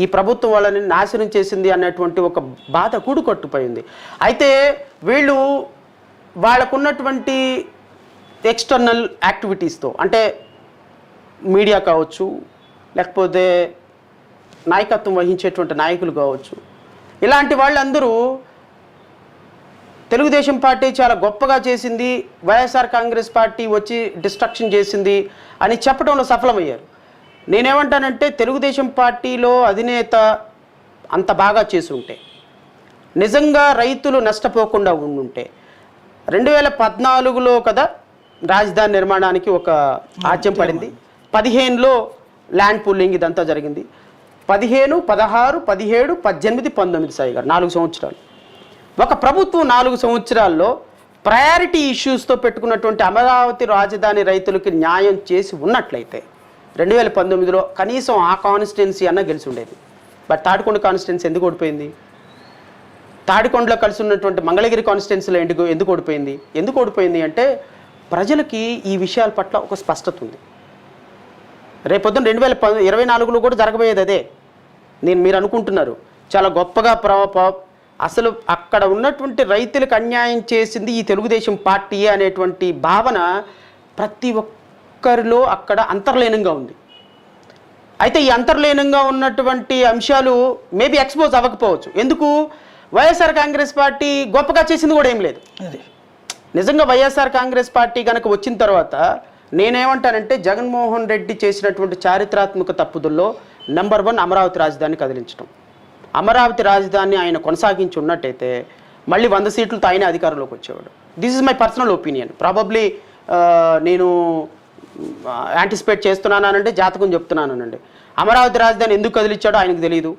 B: ఈ ప్రభుత్వం వాళ్ళని నాశనం చేసింది అన్నటువంటి ఒక బాధ కూడుకొట్టుపోయింది. అయితే వీళ్ళు వాళ్ళకున్నటువంటి ఎక్స్టర్నల్ యాక్టివిటీస్తో, అంటే మీడియా కావచ్చు, లేకపోతే నాయకత్వం వహించేటువంటి నాయకులు కావచ్చు, ఇలాంటి వాళ్ళందరూ తెలుగుదేశం పార్టీ చాలా గొప్పగా చేసింది, వైఎస్ఆర్ కాంగ్రెస్ పార్టీ వచ్చి డిస్ట్రక్షన్ చేసింది అని చెప్పడంలో సఫలమయ్యారు. నేనేమంటానంటే, తెలుగుదేశం పార్టీలో అధినేత అంత బాగా చేసి ఉంటే, నిజంగా రైతులు నష్టపోకుండా ఉండుంటే, 2014లో కదా రాజధాని నిర్మాణానికి ఒక ఆజ్యం పడింది, 15లో ల్యాండ్ పూలింగ్ ఇదంతా జరిగింది, 15, 16, 17, 18, 19 సాయి గారు 4 సంవత్సరాలు. ఒక ప్రభుత్వం 4 సంవత్సరాల్లో ప్రయారిటీ ఇష్యూస్తో పెట్టుకున్నటువంటి అమరావతి రాజధాని రైతులకి న్యాయం చేసి ఉన్నట్లయితే 2019లో కనీసం ఆ కాన్స్టిట్యున్సీ అన్న గెలిచి ఉండేది. బట్ తాడికొండ కాన్స్టిట్యున్సీ ఎందుకు ఓడిపోయింది? తాడికొండలో కలిసి ఉన్నటువంటి మంగళగిరి కాన్స్టిట్యున్సీలో ఎందుకు ఓడిపోయింది? ఎందుకు ఓడిపోయింది అంటే, ప్రజలకి ఈ విషయాల పట్ల ఒక స్పష్టత ఉంది. రేపొద్దున 2024లో కూడా జరగబోయేది అదే. మీరు అనుకుంటున్నారు చాలా గొప్పగా అసలు అక్కడ ఉన్నటువంటి రైతులకు అన్యాయం చేసింది ఈ తెలుగుదేశం పార్టీ అనేటువంటి భావన ప్రతి ఒక్కరిలో అక్కడ అంతర్లీనంగా ఉంది. అయితే ఈ అంతర్లీనంగా ఉన్నటువంటి అంశాలు మేబీ ఎక్స్పోజ్ అవ్వకపోవచ్చు. ఎందుకు? వైఎస్ఆర్ కాంగ్రెస్ పార్టీ గొప్పగా చేసింది కూడా ఏం లేదు. నిజంగా వైఎస్ఆర్ కాంగ్రెస్ పార్టీ కనుక వచ్చిన తర్వాత నేనేమంటానంటే, జగన్మోహన్ రెడ్డి చేసినటువంటి చారిత్రాత్మక తప్పుదుల్లో నెంబర్ 1 అమరావతి రాజధాని కదిలించడం. అమరావతి రాజధాని ఆయన కొనసాగించి ఉన్నట్టయితే మళ్ళీ 100 సీట్లతో ఆయన అధికారంలోకి వచ్చేవాడు. This is my personal opinion. Probably నేను యాంటిసిపేట్ చేస్తున్నానంటే జాతకం చెప్తున్నానండి. అమరావతి రాజధాని ఎందుకు కదిలించాడో ఆయనకు తెలియదు.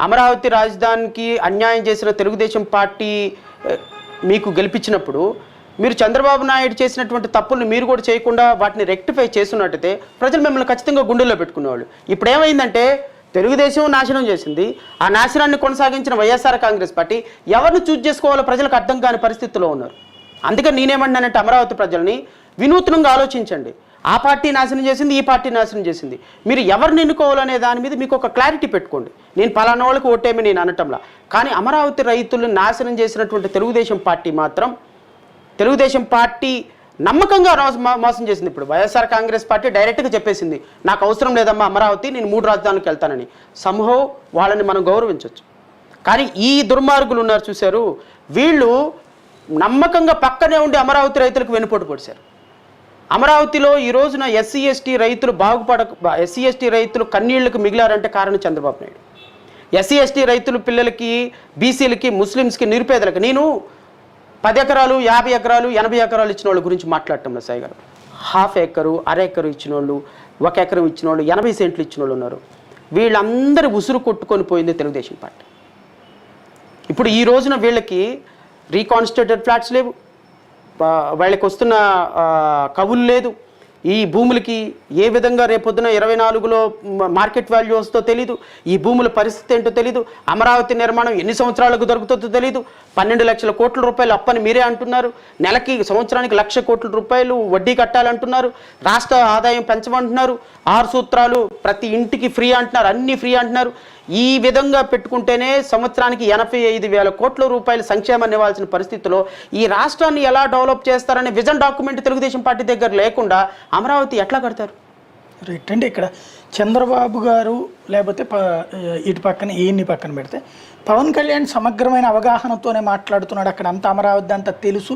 B: అమరావతి రాజధానికి అన్యాయం చేసిన తెలుగుదేశం పార్టీ మీకు గెలిపించినప్పుడు మీరు చంద్రబాబు నాయుడు చేసినటువంటి తప్పుల్ని మీరు కూడా చేయకుండా వాటిని రెక్టిఫై చేస్తున్నట్టయితే ప్రజలు మిమ్మల్ని ఖచ్చితంగా గుండెల్లో పెట్టుకునేవాళ్ళు. ఇప్పుడు ఏమైందంటే, తెలుగుదేశం నాశనం చేసింది, ఆ నాశనాన్ని కొనసాగించిన వైఎస్ఆర్ కాంగ్రెస్ పార్టీ ఎవరిని చూజ్ చేసుకోవాలో ప్రజలకు అర్థం కాని పరిస్థితిలో ఉన్నారు. అందుకని నేనేమంటానంటే, అమరావతి ప్రజల్ని వినూత్నంగా ఆలోచించండి. ఆ పార్టీ నాశనం చేసింది, ఈ పార్టీ నాశనం చేసింది, మీరు ఎవరిని ఎన్నుకోవాలనే దాని మీద మీకు ఒక క్లారిటీ పెట్టుకోండి. నేను పలానా వాళ్ళకి ఓటేమి నేను అనటంలా, కానీ అమరావతి రైతులను నాశనం చేసినటువంటి తెలుగుదేశం పార్టీ మాత్రం, తెలుగుదేశం పార్టీ నమ్మకంగా మోసం చేసింది. ఇప్పుడు వైఎస్ఆర్ కాంగ్రెస్ పార్టీ డైరెక్ట్గా చెప్పేసింది, నాకు అవసరం లేదమ్మా అమరావతి, నేను 3 రాజధానులకు వెళ్తానని. సంహవ్ వాళ్ళని మనం గౌరవించవచ్చు. కానీ ఈ దుర్మార్గులు ఉన్నారు చూశారు, వీళ్ళు నమ్మకంగా పక్కనే ఉండి అమరావతి రైతులకు వెనుపోటు పొడిచారు. అమరావతిలో ఈ రోజున ఎస్సీ ఎస్టీ రైతులు ఎస్సీ ఎస్టీ రైతులు కన్నీళ్లకు మిగిలారంటే కారణం చంద్రబాబు నాయుడు. ఎస్సీ ఎస్టీ రైతులు పిల్లలకి, బీసీలకి, ముస్లిమ్స్కి, నిరుపేదలకు, నేను 10 ఎకరాలు, 50 ఎకరాలు, 80 ఎకరాలు ఇచ్చిన వాళ్ళ గురించి మాట్లాడటంలో సాయి గారు, 1/2 ఎకరు, అర ఎకరు ఇచ్చిన వాళ్ళు, 1 ఎకరం ఇచ్చిన వాళ్ళు, 80 సెంట్లు ఇచ్చిన వాళ్ళు ఉన్నారు. వీళ్ళందరూ ఉసురు కొట్టుకొని పోయింది తెలుగుదేశం పార్టీ. ఇప్పుడు ఈ రోజున వీళ్ళకి రీకాన్స్టిట్యూటెడ్ ఫ్లాట్స్ లేవు, వాళ్ళకి వస్తున్న కవులు లేదు, ఈ భూములకి ఏ విధంగా రేపొద్దున 24లో మార్కెట్ వాల్యూ వస్తుందో తెలీదు, ఈ భూముల పరిస్థితి ఏంటో తెలీదు, అమరావతి నిర్మాణం ఎన్ని సంవత్సరాలకు దొరుకుతుందో తెలీదు, 12 లక్షల కోట్ల రూపాయలు అప్పని మీరే అంటున్నారు, నెలకి సంవత్సరానికి 1,00,000 కోట్ల రూపాయలు వడ్డీ కట్టాలంటున్నారు, రాష్ట్ర ఆదాయం పెంచమంటున్నారు, 6 సూత్రాలు ప్రతి ఇంటికి ఫ్రీ అంటున్నారు, అన్నీ ఫ్రీ అంటున్నారు. ఈ విధంగా పెట్టుకుంటేనే సంవత్సరానికి 85,000 కోట్ల రూపాయలు సంక్షేమాన్ని ఇవ్వాల్సిన పరిస్థితిలో ఈ రాష్ట్రాన్ని ఎలా డెవలప్ చేస్తారనే విజన్ డాక్యుమెంట్ తెలుగుదేశం పార్టీ దగ్గర లేకుండా అమరావతి ఎట్లా కడతారు?
A: రైట్. అంటే ఇక్కడ చంద్రబాబు గారు లేకపోతే ఇటు పక్కన ఈయన్ని పక్కన పెడితే పవన్ కళ్యాణ్ సమగ్రమైన అవగాహనతోనే మాట్లాడుతున్నాడు. అక్కడ అంత అమరావతి అంతా తెలుసు,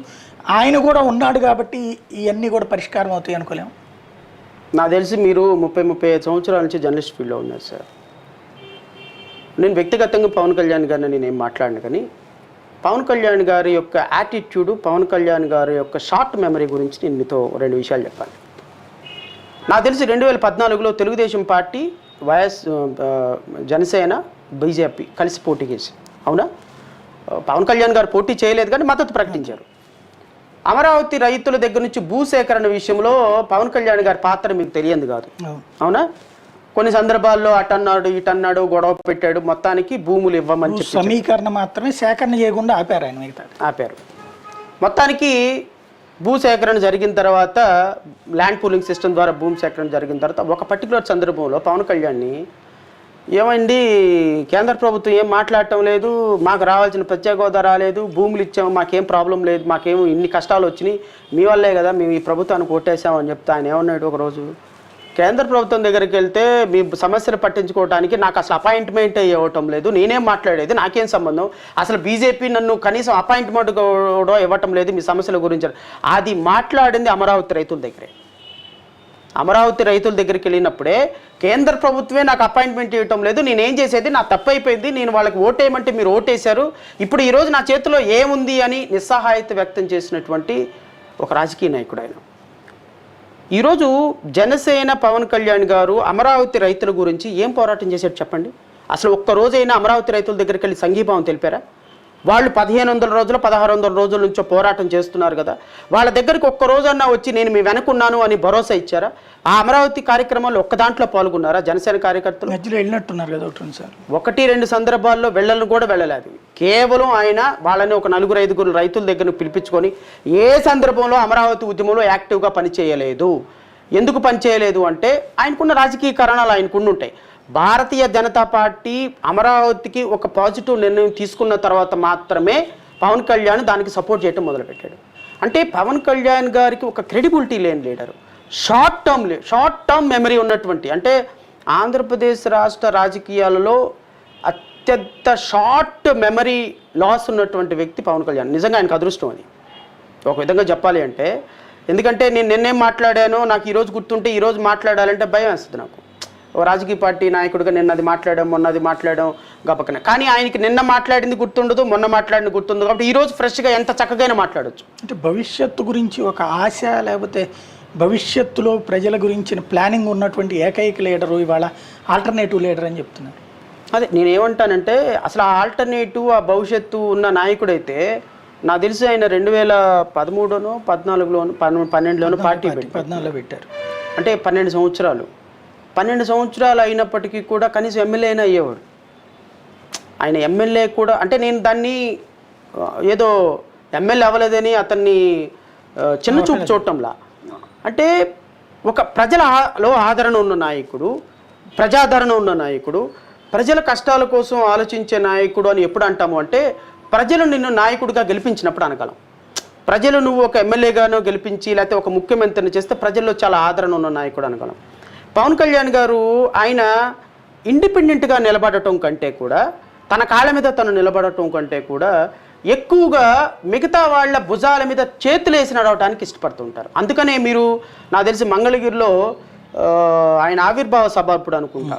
A: ఆయన కూడా ఉన్నాడు కాబట్టి ఇవన్నీ కూడా పరిష్కారం అవుతాయి అనుకోలేము.
B: నాకు తెలిసి మీరు 30-35 సంవత్సరాల నుంచి జర్నలిస్ట్ ఫీల్డ్లో ఉన్నారు సార్. నేను వ్యక్తిగతంగా పవన్ కళ్యాణ్ గారిని నేనేం మాట్లాడిన, కానీ పవన్ కళ్యాణ్ గారి యొక్క యాటిట్యూడు, పవన్ కళ్యాణ్ గారి యొక్క షార్ట్ మెమరీ గురించి నేను మీతో 2 విషయాలు చెప్పాలి. నాకు తెలిసి 2014లో తెలుగుదేశం పార్టీ, జనసేన, బీజేపీ కలిసి పోటీ చేసి అవునా? పవన్ కళ్యాణ్ గారు పోటీ చేయలేదు కానీ మద్దతు ప్రకటించారు. అమరావతి రైతుల దగ్గర నుంచి భూసేకరణ విషయంలో పవన్ కళ్యాణ్ గారి పాత్ర మీకు తెలియదు కాదు, అవునా? కొన్ని సందర్భాల్లో అటన్నాడు ఇటన్నాడు, గొడవ పెట్టాడు, మొత్తానికి భూములు ఇవ్వమని చెప్పి
A: సమీకరణ మాత్రమే సేకరణ చేయకుండా ఆపారు ఆయన, మిగతా
B: ఆపారు. మొత్తానికి భూసేకరణ జరిగిన తర్వాత, ల్యాండ్ పూలింగ్ సిస్టమ్ ద్వారా భూమి సేకరణ జరిగిన తర్వాత ఒక పర్టికులర్ సందర్భంలో పవన్ కళ్యాణ్ని ఏమండి కేంద్ర ప్రభుత్వం ఏం మాట్లాడటం లేదు, మాకు రావాల్సిన ప్రత్యేక హోదా రాలేదు, భూములు ఇచ్చాము, మాకేం ప్రాబ్లం లేదు, మాకేమో ఇన్ని కష్టాలు వచ్చినాయి, మీ వల్లే కదా మేము ఈ ప్రభుత్వానికి ఓటేసామని చెప్తే ఆయన ఏమన్నాడు ఒకరోజు, కేంద్ర ప్రభుత్వం దగ్గరికి వెళ్తే మీ సమస్యలు పట్టించుకోవడానికి నాకు అసలు అపాయింట్మెంట్ ఇవ్వటం లేదు, నేనేం మాట్లాడేది, నాకేం సంబంధం, అసలు బీజేపీ నన్ను కనీసం అపాయింట్మెంట్ కూడా ఇవ్వటం లేదు మీ సమస్యల గురించి. అది మాట్లాడింది అమరావతి రైతుల దగ్గరే. అమరావతి రైతుల దగ్గరికి వెళ్ళినప్పుడే కేంద్ర ప్రభుత్వమే నాకు అపాయింట్మెంట్ ఇవ్వటం లేదు, నేనేం చేసేది, నా తప్పైపోయింది, నేను వాళ్ళకి ఓటేయమంటే మీరు ఓటేశారు, ఇప్పుడు ఈరోజు నా చేతిలో ఏముంది అని నిస్సహాయత వ్యక్తం చేసినటువంటి ఒక రాజకీయ నాయకుడు ఆయన. ఈరోజు జనసేన పవన్ కళ్యాణ్ గారు అమరావతి రైతుల గురించి ఏం పోరాటం చేశారు చెప్పండి? అసలు ఒక్కరోజైనా అమరావతి రైతుల దగ్గరికి వెళ్ళి సంఘీభావం తెలిపారా? వాళ్ళు 1500 రోజులు 1600 రోజుల నుంచో పోరాటం చేస్తున్నారు కదా, వాళ్ళ దగ్గరికి ఒక్క రోజన్నా వచ్చి నేను మీ వెనకున్నాను అని భరోసా ఇచ్చారా? ఆ అమరావతి కార్యక్రమాల్లో ఒక్క దాంట్లో పాల్గొన్నారా జనసేన కార్యకర్తలు?
A: మధ్యలో వెళ్ళినట్టున్నారు కదా సార్,
B: 1-2 సందర్భాల్లో వెళ్ళను కూడా వెళ్ళలేదు. కేవలం ఆయన వాళ్ళని ఒక 4-5 రైతుల దగ్గర పిలిపించుకొని ఏ సందర్భంలో అమరావతి ఉద్యమంలో యాక్టివ్గా పనిచేయలేదు. ఎందుకు పనిచేయలేదు అంటే ఆయనకున్న రాజకీయ కారణాలు ఆయనకున్న ఉంటాయి. భారతీయ జనతా పార్టీ అమరావతికి ఒక పాజిటివ్ నిర్ణయం తీసుకున్న తర్వాత మాత్రమే పవన్ కళ్యాణ్ దానికి సపోర్ట్ చేయడం మొదలుపెట్టాడు. అంటే పవన్ కళ్యాణ్ గారికి ఒక క్రెడిబిలిటీ లేని లీడరు, షార్ట్ టర్మ్ మెమరీ ఉన్నటువంటి, అంటే ఆంధ్రప్రదేశ్ రాష్ట్ర రాజకీయాలలో అత్యంత షార్ట్ మెమరీ లాస్ ఉన్నటువంటి వ్యక్తి పవన్ కళ్యాణ్. నిజంగా ఆయనకు అదృష్టం అది ఒక విధంగా చెప్పాలి అంటే. ఎందుకంటే నేను నిన్నేం మాట్లాడానో నాకు ఈరోజు గుర్తుంటే ఈరోజు మాట్లాడాలంటే భయం వేస్తుంది నాకు. ఓ రాజకీయ పార్టీ నాయకుడిగా నిన్నది మాట్లాడాం, మొన్నది మాట్లాడాం గబక్కన, కానీ ఆయనకి నిన్న మాట్లాడింది గుర్తుండదు, మొన్న మాట్లాడింది గుర్తుండదు, కాబట్టి ఈరోజు ఫ్రెష్గా ఎంత చక్కగా మాట్లాడచ్చు.
A: అంటే భవిష్యత్తు గురించి ఒక ఆశ, లేకపోతే భవిష్యత్తులో ప్రజల గురించిన ప్లానింగ్ ఉన్నటువంటి ఏకైక లీడరు ఇవాళ ఆల్టర్నేటివ్ లీడర్ అని చెప్తున్నారు.
B: అదే నేనేమంటానంటే, అసలు ఆ ఆల్టర్నేటివ్, ఆ భవిష్యత్తు ఉన్న నాయకుడైతే నాకు తెలిసి ఆయన 2013లోనో 14లోనో 12లోనో పార్టీ
A: 14లో పెట్టారు.
B: అంటే 12 సంవత్సరాలు అయినప్పటికీ కూడా కనీసం ఎమ్మెల్యే అయినా అయ్యేవాడు. ఆయన ఎమ్మెల్యే కూడా, అంటే నేను దాన్ని ఏదో ఎమ్మెల్యే అవ్వలేదని అతన్ని చిన్న చూపు చూడటంలా, అంటే ఒక ప్రజలలో ఆదరణ ఉన్న నాయకుడు, ప్రజాదరణ ఉన్న నాయకుడు, ప్రజల కష్టాల కోసం ఆలోచించే నాయకుడు అని ఎప్పుడు అంటాము అంటే, ప్రజలు నిన్ను నాయకుడిగా గెలిపించినప్పుడు అనగలం. ప్రజలు నువ్వు ఒక ఎమ్మెల్యేగానో గెలిపించి లేకపోతే ఒక ముఖ్యమంత్రిని చేస్తే ప్రజల్లో చాలా ఆదరణ ఉన్న నాయకుడు అనగలం. పవన్ కళ్యాణ్ గారు ఆయన ఇండిపెండెంట్గా నిలబడటం కంటే కూడా, తన కాళ్ళ మీద తను నిలబడటం కంటే కూడా ఎక్కువగా మిగతా వాళ్ళ భుజాల మీద చేతులేసి నడవడానికి ఇష్టపడుతుంటారు. అందుకనే మీరు నాకు తెలిసి మంగళగిరిలో ఆయన ఆవిర్భావ సభ అప్పుడు అనుకుంటా,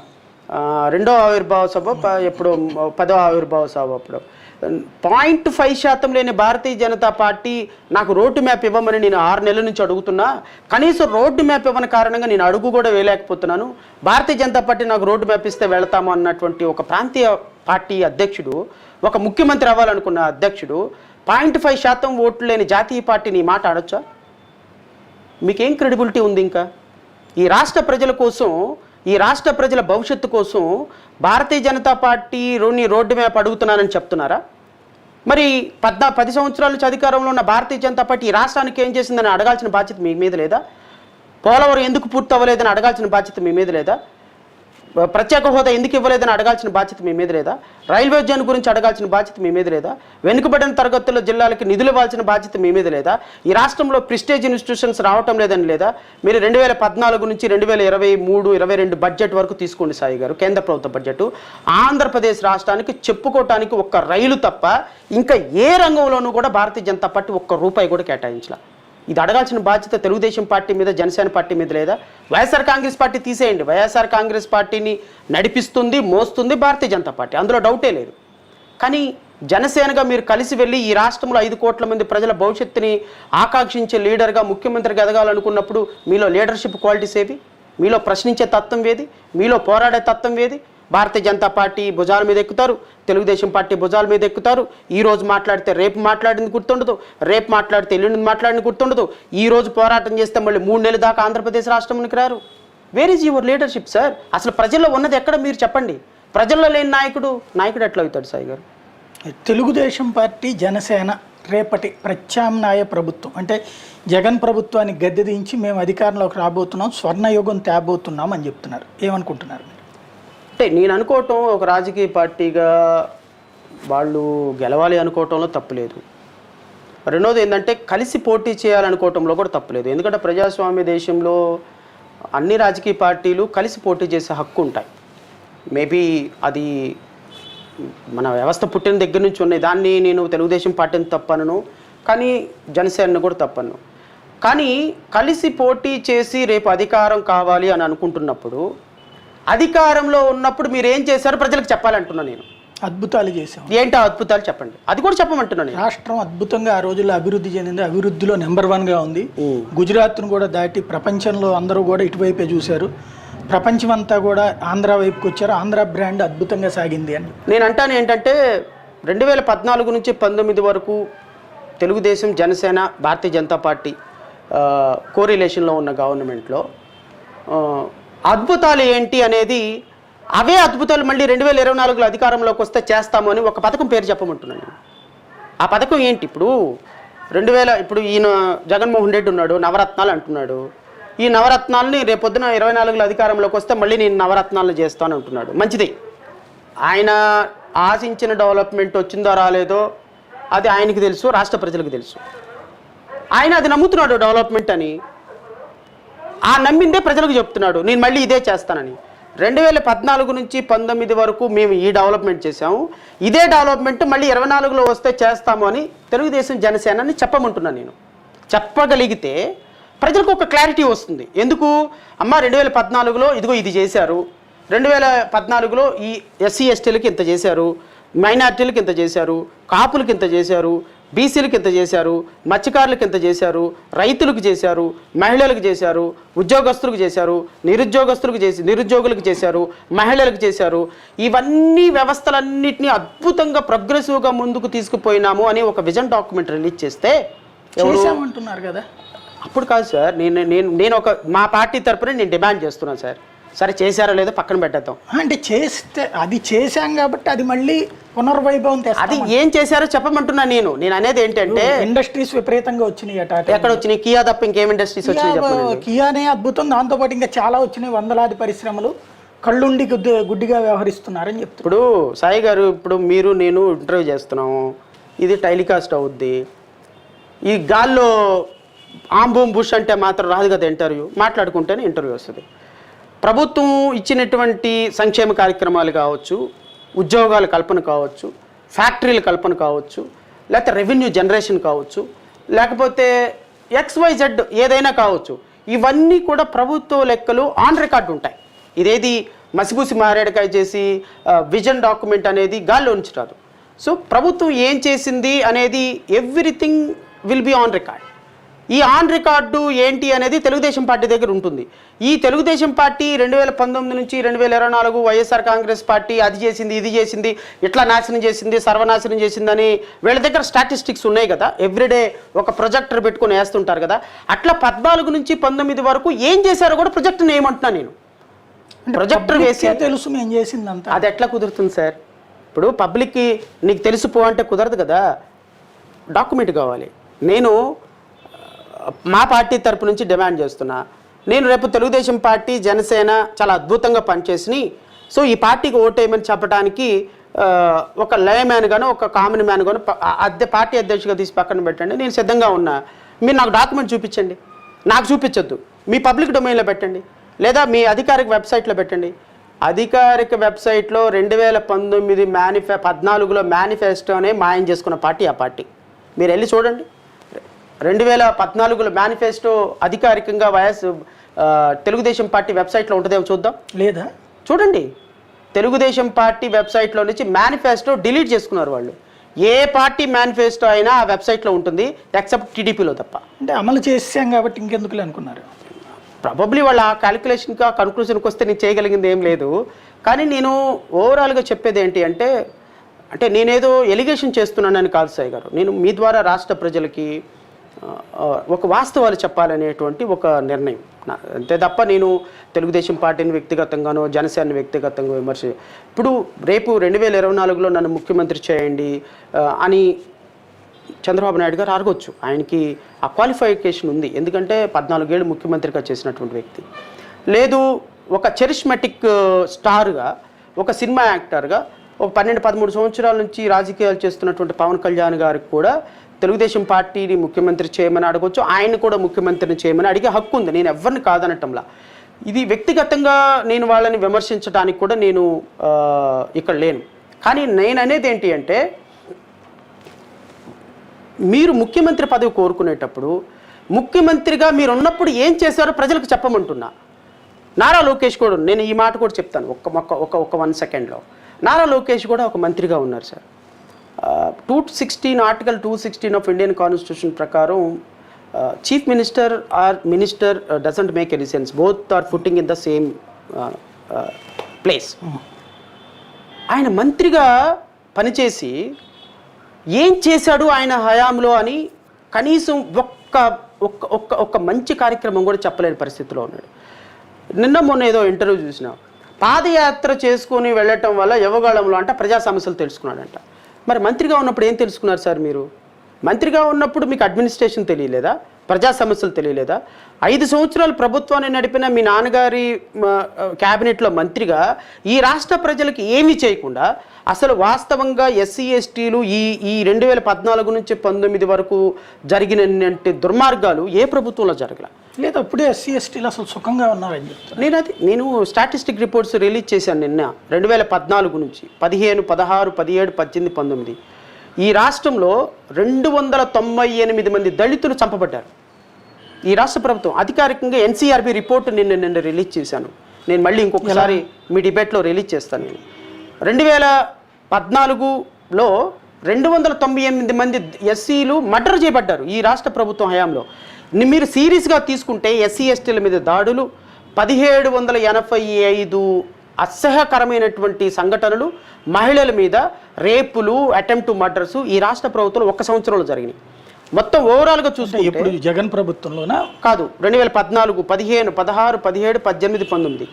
B: 2వ ఆవిర్భావ సభ ఎప్పుడు 10వ ఆవిర్భావ సభ అప్పుడు 0.5% లేని భారతీయ జనతా పార్టీ నాకు రోడ్డు మ్యాప్ ఇవ్వమని నేను 6 నెలల నుంచి అడుగుతున్నా, కనీసం రోడ్డు మ్యాప్ ఇవ్వని కారణంగా నేను అడుగు కూడా వేయలేకపోతున్నాను, భారతీయ జనతా పార్టీ నాకు రోడ్డు మ్యాప్ ఇస్తే వెళతాము అన్నటువంటి ఒక ప్రాంతీయ పార్టీ అధ్యక్షుడు, ఒక ముఖ్యమంత్రి అవ్వాలనుకున్న అధ్యక్షుడు 0.5% ఓట్లు లేని జాతీయ పార్టీని ఈ మాట ఆడొచ్చా? మీకేం క్రెడిబిలిటీ ఉంది? ఇంకా ఈ రాష్ట్ర ప్రజల కోసం, ఈ రాష్ట్ర ప్రజల భవిష్యత్తు కోసం Bharatiya Janata party road map అడుగుతున్నానని చెప్తున్నారా? మరి 10 సంవత్సరాల నుంచి అధికారంలో ఉన్న భారతీయ జనతా పార్టీ ఈ రాష్ట్రానికి ఏం చేసిందని అడగాల్సిన బాధ్యత మీ మీద లేదా? పోలవరం ఎందుకు పూర్తి అవ్వలేదని అడగాల్సిన బాధ్యత మీ మీద లేదా? ప్రత్యేక హోదా ఎందుకు ఇవ్వలేదని అడగాల్సిన బాధ్యత మీ మీద లేదా? రైల్వే జోన్ గురించి అడగాల్సిన బాధ్యత మీ మీద లేదా? వెనుకబడిన తరగతుల జిల్లాలకి నిధులు ఇవ్వాల్సిన బాధ్యత మీ మీద లేదా? ఈ రాష్ట్రంలో ప్రెస్టేజ్ ఇన్స్టిట్యూషన్స్ రావటం లేదని లేదా? మీరు 2014 నుంచి 2023-22 బడ్జెట్ వరకు తీసుకోండి సాయి గారు, కేంద్ర ప్రభుత్వ బడ్జెట్. ఆంధ్రప్రదేశ్ రాష్ట్రానికి చెప్పుకోవటానికి ఒక్క రైలు తప్ప ఇంకా ఏ రంగంలోనూ కూడా భారతీయ జనతా పార్టీ ఒక్క రూపాయి కూడా కేటాయించలా. ఇది అడగాల్సిన బాధ్యత తెలుగుదేశం పార్టీ మీద, జనసేన పార్టీ మీద లేదా? వైఎస్ఆర్ కాంగ్రెస్ పార్టీ తీసేయండి, వైఎస్ఆర్ కాంగ్రెస్ పార్టీని నడిపిస్తుంది, మోస్తుంది భారతీయ జనతా పార్టీ, అందులో డౌటే లేదు. కానీ జనసేనగా మీరు కలిసి వెళ్ళి ఈ రాష్ట్రంలో 5 కోట్ల మంది ప్రజల భవిష్యత్తుని ఆకాంక్షించే లీడర్గా, ముఖ్యమంత్రిగా ఎదగాలనుకున్నప్పుడు మీలో లీడర్షిప్ క్వాలిటీస్ ఏవి? మీలో ప్రశ్నించే తత్వం ఏది? మీలో పోరాడే తత్వం ఏది? భారతీయ జనతా పార్టీ భుజాల మీద ఎక్కుతారు, తెలుగుదేశం పార్టీ భుజాల మీద ఎక్కుతారు. ఈ రోజు మాట్లాడితే రేపు మాట్లాడింది గుర్తుండదు, రేపు మాట్లాడితే ఎల్లుండి మాట్లాడింది గుర్తుండదు. ఈ రోజు పోరాటం చేస్తే మళ్ళీ 3 నెలల దాకా ఆంధ్రప్రదేశ్ రాష్ట్రంలోకి రారు. Where is your leadership sir? అసలు ప్రజల్లో ఉన్నది ఎక్కడ మీరు చెప్పండి. ప్రజల్లో లేని నాయకుడు ఎట్లా అవుతాడు సాయి గారు?
A: తెలుగుదేశం పార్టీ, జనసేన రేపటి ప్రత్యామ్నాయ ప్రభుత్వం అంటే జగన్ ప్రభుత్వాన్ని గద్దె దించి మేము అధికారంలోకి రాబోతున్నాం, స్వర్ణయుగం తేబోతున్నాం అని చెప్తున్నారు. ఏమనుకుంటున్నారు మీరు?
B: అంటే నేను అనుకోవటం, ఒక రాజకీయ పార్టీగా వాళ్ళు గెలవాలి అనుకోవటంలో తప్పులేదు. రెండోది ఏంటంటే కలిసి పోటీ చేయాలనుకోవటంలో కూడా తప్పులేదు. ఎందుకంటే ప్రజాస్వామ్య దేశంలో అన్ని రాజకీయ పార్టీలు కలిసి పోటీ చేసే హక్కు ఉంటాయి. మేబీ అది మన వ్యవస్థ పుట్టిన దగ్గర నుంచి ఉన్నాయి. దాన్ని నేను తెలుగుదేశం పార్టీని తప్పను, కానీ జనసేనను కూడా తప్పను. కానీ కలిసి పోటీ చేసి రేపు అధికారం కావాలి అని అనుకుంటున్నప్పుడు, అధికారంలో ఉన్నప్పుడు మీరు ఏం చేశారో ప్రజలకు చెప్పాలంటున్నా నేను.
A: అద్భుతాలు చేసాం.
B: ఏంటో అద్భుతాలు చెప్పండి, అది కూడా చెప్పమంటున్నాను నేను.
A: రాష్ట్రం అద్భుతంగా ఆ రోజుల్లో అభివృద్ధి చెందింది, అభివృద్ధిలో నెంబర్ 1గా ఉంది. గుజరాత్ను కూడా దాటి ప్రపంచంలో అందరూ కూడా ఇటువైపే చూశారు. ప్రపంచమంతా కూడా ఆంధ్ర వైపుకి వచ్చారు. ఆంధ్ర బ్రాండ్ అద్భుతంగా సాగింది అని
B: నేను అంటాను. ఏంటంటే 2014 నుంచి 19 వరకు తెలుగుదేశం, జనసేన, భారతీయ జనతా పార్టీ కోరిలేషన్లో ఉన్న గవర్నమెంట్లో అద్భుతాలు ఏంటి అనేది, అవే అద్భుతాలు మళ్ళీ 2024లో అధికారంలోకి వస్తే చేస్తాము అని ఒక పథకం పేరు చెప్పమంటున్నాను. ఆ పథకం ఏంటి? ఇప్పుడు ఈయన జగన్మోహన్ రెడ్డి ఉన్నాడు, నవరత్నాలు అంటున్నాడు. ఈ నవరత్నాలని రేపొద్దున 24లో అధికారంలోకి వస్తే మళ్ళీ నేను నవరత్నాలను చేస్తాను అంటున్నాడు. మంచిది. ఆయన ఆశించిన డెవలప్మెంట్ వచ్చిందో రాలేదో అది ఆయనకి తెలుసు, రాష్ట్ర ప్రజలకు తెలుసు. ఆయన అది నమ్ముతున్నాడు డెవలప్మెంట్ అని. ఆ నమ్మిందే ప్రజలకు చెప్తున్నాడు, నేను మళ్ళీ ఇదే చేస్తానని. 2014 నుంచి 19 వరకు మేము ఈ డెవలప్మెంట్ చేసాము, ఇదే డెవలప్మెంట్ మళ్ళీ 24లో వస్తే చేస్తాము అని తెలుగుదేశం, జనసేనని చెప్పమంటున్నాను నేను. చెప్పగలిగితే ప్రజలకు ఒక క్లారిటీ వస్తుంది. ఎందుకు అమ్మ 2014లో ఇదిగో ఇది చేశారు, 2014లో ఈ ఎస్సీ ఎస్టీలకి ఇంత చేశారు, మైనార్టీలకి ఇంత చేశారు, కాపులకి ఇంత చేశారు, బీసీలకి ఇంత చేశారు, మత్స్యకారులకు ఇంత చేశారు, రైతులకు చేశారు, మహిళలకు చేశారు, ఉద్యోగస్తులకు చేశారు, నిరుద్యోగులకు చేశారు, మహిళలకు చేశారు. ఇవన్నీ వ్యవస్థలన్నింటినీ అద్భుతంగా ప్రోగ్రెసివ్గా ముందుకు తీసుకుపోయినాము అని ఒక విజన్ డాక్యుమెంట్ రిలీజ్ చేస్తే
A: చేసామంటున్నారు కదా.
B: అప్పుడు కాదు సార్, నేను ఒక మా పార్టీ తరపున నేను డిమాండ్ చేస్తున్నాను సార్. సరే చేశారో లేదో పక్కన పెట్టేద్దాం.
A: అంటే చేస్తే అది చేశాం కాబట్టి అది మళ్ళీ పునర్వైభవం తెస్తాం.
B: అది ఏం చేశారో చెప్పమంటున్నా నేను అనేది ఏంటంటే,
A: ఇండస్ట్రీస్ విపరీతంగా వచ్చినాయి.
B: ఎక్కడ వచ్చినాయి? కియా తప్ప ఇంకేం ఇండస్ట్రీస్ వచ్చినాయి?
A: కియానే అద్భుతం. దాంతోపాటు ఇంకా చాలా వచ్చినాయి, వందలాది పరిశ్రమలు. కళ్ళుండి గుడ్డిగా వ్యవహరిస్తున్నారని చెప్తారు.
B: ఇప్పుడు సాయి గారు, ఇప్పుడు మీరు నేను ఇంటర్వ్యూ చేస్తున్నాము, ఇది టెలికాస్ట్ అవుద్ది. ఈ గాల్లో ఆంబూమ్ బుష్ అంటే మాత్రం రాదు కదా ఇంటర్వ్యూ, మాట్లాడుకుంటేనే ఇంటర్వ్యూ వస్తుంది. ప్రభుత్వం ఇచ్చినటువంటి సంక్షేమ కార్యక్రమాలు కావచ్చు, ఉద్యోగాల కల్పన కావచ్చు, ఫ్యాక్టరీల కల్పన కావచ్చు, లేకపోతే రెవెన్యూ జనరేషన్ కావచ్చు, లేకపోతే XYZ ఏదైనా కావచ్చు, ఇవన్నీ కూడా ప్రభుత్వ లెక్కలు ఆన్ రికార్డు ఉంటాయి. ఇదేది మసిబూసి మారేడుకాయ చేసి విజన్ డాక్యుమెంట్ అనేది గాల్లో నుంచి రాదు. సో ప్రభుత్వం ఏం చేసింది అనేది everything will be on record. ఈ ఆన్ రికార్డు ఏంటి అనేది తెలుగుదేశం పార్టీ దగ్గర ఉంటుంది. ఈ తెలుగుదేశం పార్టీ 2019 నుంచి 2024 వైఎస్ఆర్ కాంగ్రెస్ పార్టీ అది చేసింది, ఇది చేసింది, ఇట్లా నాశనం చేసింది, సర్వనాశనం చేసిందని వీళ్ళ దగ్గర స్టాటిస్టిక్స్ ఉన్నాయి కదా. ఎవ్రీడే ఒక ప్రొజెక్టర్ పెట్టుకుని వేస్తుంటారు కదా. అట్లా 14 నుంచి 19 వరకు ఏం చేశారో కూడా ప్రొజెక్టర్ ఏమంటున్నా నేను. ప్రొజెక్టర్ వేసి
A: తెలుసు మేము చేసిందంతా.
B: అది ఎట్లా కుదురుతుంది సార్? ఇప్పుడు పబ్లిక్కి నీకు తెలుసుపో అంటే కుదరదు కదా, డాక్యుమెంట్ కావాలి. నేను మా పార్టీ తరపు నుంచి డిమాండ్ చేస్తున్నా, నేను రేపు తెలుగుదేశం పార్టీ, జనసేన చాలా అద్భుతంగా పనిచేసి, సో ఈ పార్టీకి ఓటేయమని చెప్పడానికి ఒక లే మ్యాన్ గాను, ఒక కామన్ మ్యాన్ గాను పార్టీ అధ్యక్షుడిగా తీసి పక్కన పెట్టండి, నేను సిద్ధంగా ఉన్నా. మీరు నాకు డాక్యుమెంట్ చూపించండి, నాకు చూపించొద్దు, మీ పబ్లిక్ డొమైన్లో పెట్టండి, లేదా మీ అధికారిక వెబ్సైట్లో పెట్టండి. అధికారిక వెబ్సైట్లో 2019 14లో మేనిఫెస్టోనే మాయం చేసుకున్న పార్టీ ఆ పార్టీ. మీరు వెళ్ళి చూడండి. 2014లో మేనిఫెస్టో అధికారికంగా తెలుగుదేశం పార్టీ వెబ్సైట్లో ఉంటుందేమో చూద్దాం.
A: లేదా
B: చూడండి. తెలుగుదేశం పార్టీ వెబ్సైట్లో నుంచి మేనిఫెస్టో డిలీట్ చేసుకున్నారు వాళ్ళు. ఏ పార్టీ మేనిఫెస్టో అయినా ఆ వెబ్సైట్లో ఉంటుంది, ఎక్సెప్ట్ టీడీపీలో తప్ప.
A: అంటే అమలు చేసాం కాబట్టి ఇంకెందుకులే అనుకున్నారు.
B: ప్రాబబ్లీ వాళ్ళ ఆ క్యాలిక్యులేషన్కి, ఆ కన్క్లూజన్కి వస్తే నేను చేయగలిగింది ఏం లేదు. కానీ నేను ఓవరాల్గా చెప్పేది ఏంటి అంటే నేనేదో ఎలిగేషన్ చేస్తున్నానని కాదు సాయి గారు. నేను మీ ద్వారా రాష్ట్ర ప్రజలకి ఒక వాస్తవాలు చెప్పాలనేటువంటి ఒక నిర్ణయం. అంతే తప్ప నేను తెలుగుదేశం పార్టీని వ్యక్తిగతంగానో జనసేన వ్యక్తిగతంగా ఇప్పుడు రేపు 2024లో నన్ను ముఖ్యమంత్రి చేయండి అని చంద్రబాబు నాయుడు గారు అడగొచ్చు. ఆయనకి ఆ క్వాలిఫికేషన్ ఉంది, ఎందుకంటే 14 ఏళ్ళు ముఖ్యమంత్రిగా చేసినటువంటి వ్యక్తి. లేదు ఒక చరిష్మెటిక్ స్టార్గా, ఒక సినిమా యాక్టర్గా, ఒక 12-13 సంవత్సరాల నుంచి రాజకీయాలు చేస్తున్నటువంటి పవన్ కళ్యాణ్ గారికి కూడా తెలుగుదేశం పార్టీని ముఖ్యమంత్రి చేయమని అడగొచ్చు, ఆయన్ని కూడా ముఖ్యమంత్రిని చేయమని అడిగే హక్కు ఉంది. నేను ఎవరిని కాదనటంలా. ఇది వ్యక్తిగతంగా నేను వాళ్ళని విమర్శించడానికి కూడా నేను ఇక్కడ లేను. కానీ నేను అనేది ఏంటి అంటే, మీరు ముఖ్యమంత్రి పదవి కోరుకునేటప్పుడు ముఖ్యమంత్రిగా మీరు ఉన్నప్పుడు ఏం చేశారో ప్రజలకు చెప్పమంటున్నా. నారా లోకేష్ కూడా, నేను ఈ మాట కూడా చెప్తాను ఒక 1 సెకండ్లో. నారా లోకేష్ కూడా ఒక మంత్రిగా ఉన్నారు sir. 216 article 216 of Indian constitution ప్రకారం chief minister or minister doesn't make any sense, both are footing in the same place. ఆయన మంత్రిగా పనిచేసి ఏం చేశాడు ఆయన హయాంలో అని కనీసం ఒక్క మంచి కార్యక్రమం కూడా చెప్పలేని పరిస్థితిలో ఉన్నాడు. నిన్న మొన్న ఏదో ఇంటర్వ్యూ చూసిన, పాదయాత్ర చేసుకొని వెళ్ళటం వల్ల యువగాళంలో అంట ప్రజా సమస్యలు తెలుసుకున్నాడంట. మరి మంత్రిగా ఉన్నప్పుడు ఏం తెలుసుకున్నారు సార్ మీరు? మంత్రిగా ఉన్నప్పుడు మీకు అడ్మినిస్ట్రేషన్ తెలియలేదా? ప్రజా సమస్యలు తెలియలేదా? 5 సంవత్సరాలు ప్రభుత్వాన్ని నడిపిన మీ నాన్నగారి క్యాబినెట్లో మంత్రిగా ఈ రాష్ట్ర ప్రజలకు ఏమీ చేయకుండా అసలు వాస్తవంగా ఎస్సీ ఎస్టీలు ఈ 2014 నుంచి 19 వరకు జరిగిన దుర్మార్గాలు ఏ ప్రభుత్వంలో జరగల.
A: లేదా అప్పుడే ఎస్సీ ఎస్టీలు అసలు సుఖంగా ఉన్నారని చెప్తాను.
B: నేను స్టాటిస్టిక్ రిపోర్ట్స్ రిలీజ్ చేశాను నిన్న. 2014 నుంచి 15, 16, 17, 18, 19 ఈ రాష్ట్రంలో 298 మంది దళితులు చంపబడ్డారు. ఈ రాష్ట్ర ప్రభుత్వం అధికారికంగా ఎన్సీఆర్బీ రిపోర్ట్ నిన్న రిలీజ్ చేశాను. నేను మళ్ళీ ఇంకొకసారి మీ డిబేట్లో రిలీజ్ చేస్తాను. నేను 2014లో 298 మంది ఎస్సీలు మర్డర్ చేయబడ్డారు ఈ రాష్ట్ర ప్రభుత్వం హయాంలో. మీరు సీరియస్గా తీసుకుంటే ఎస్సీ ఎస్టీల మీద దాడులు 1785 అసహ్యకరమైనటువంటి సంఘటనలు, మహిళల మీద రేపులు, అటెంప్ట్ టు మర్డర్స్ ఈ రాష్ట్ర ప్రభుత్వంలో 1 సంవత్సరంలో జరిగినాయి. మొత్తం ఓవరాల్గా చూస్తే
A: ఇప్పుడు జగన్ ప్రభుత్వంలోనా
B: కాదు, 2014, 15, 16, 17, 18, 19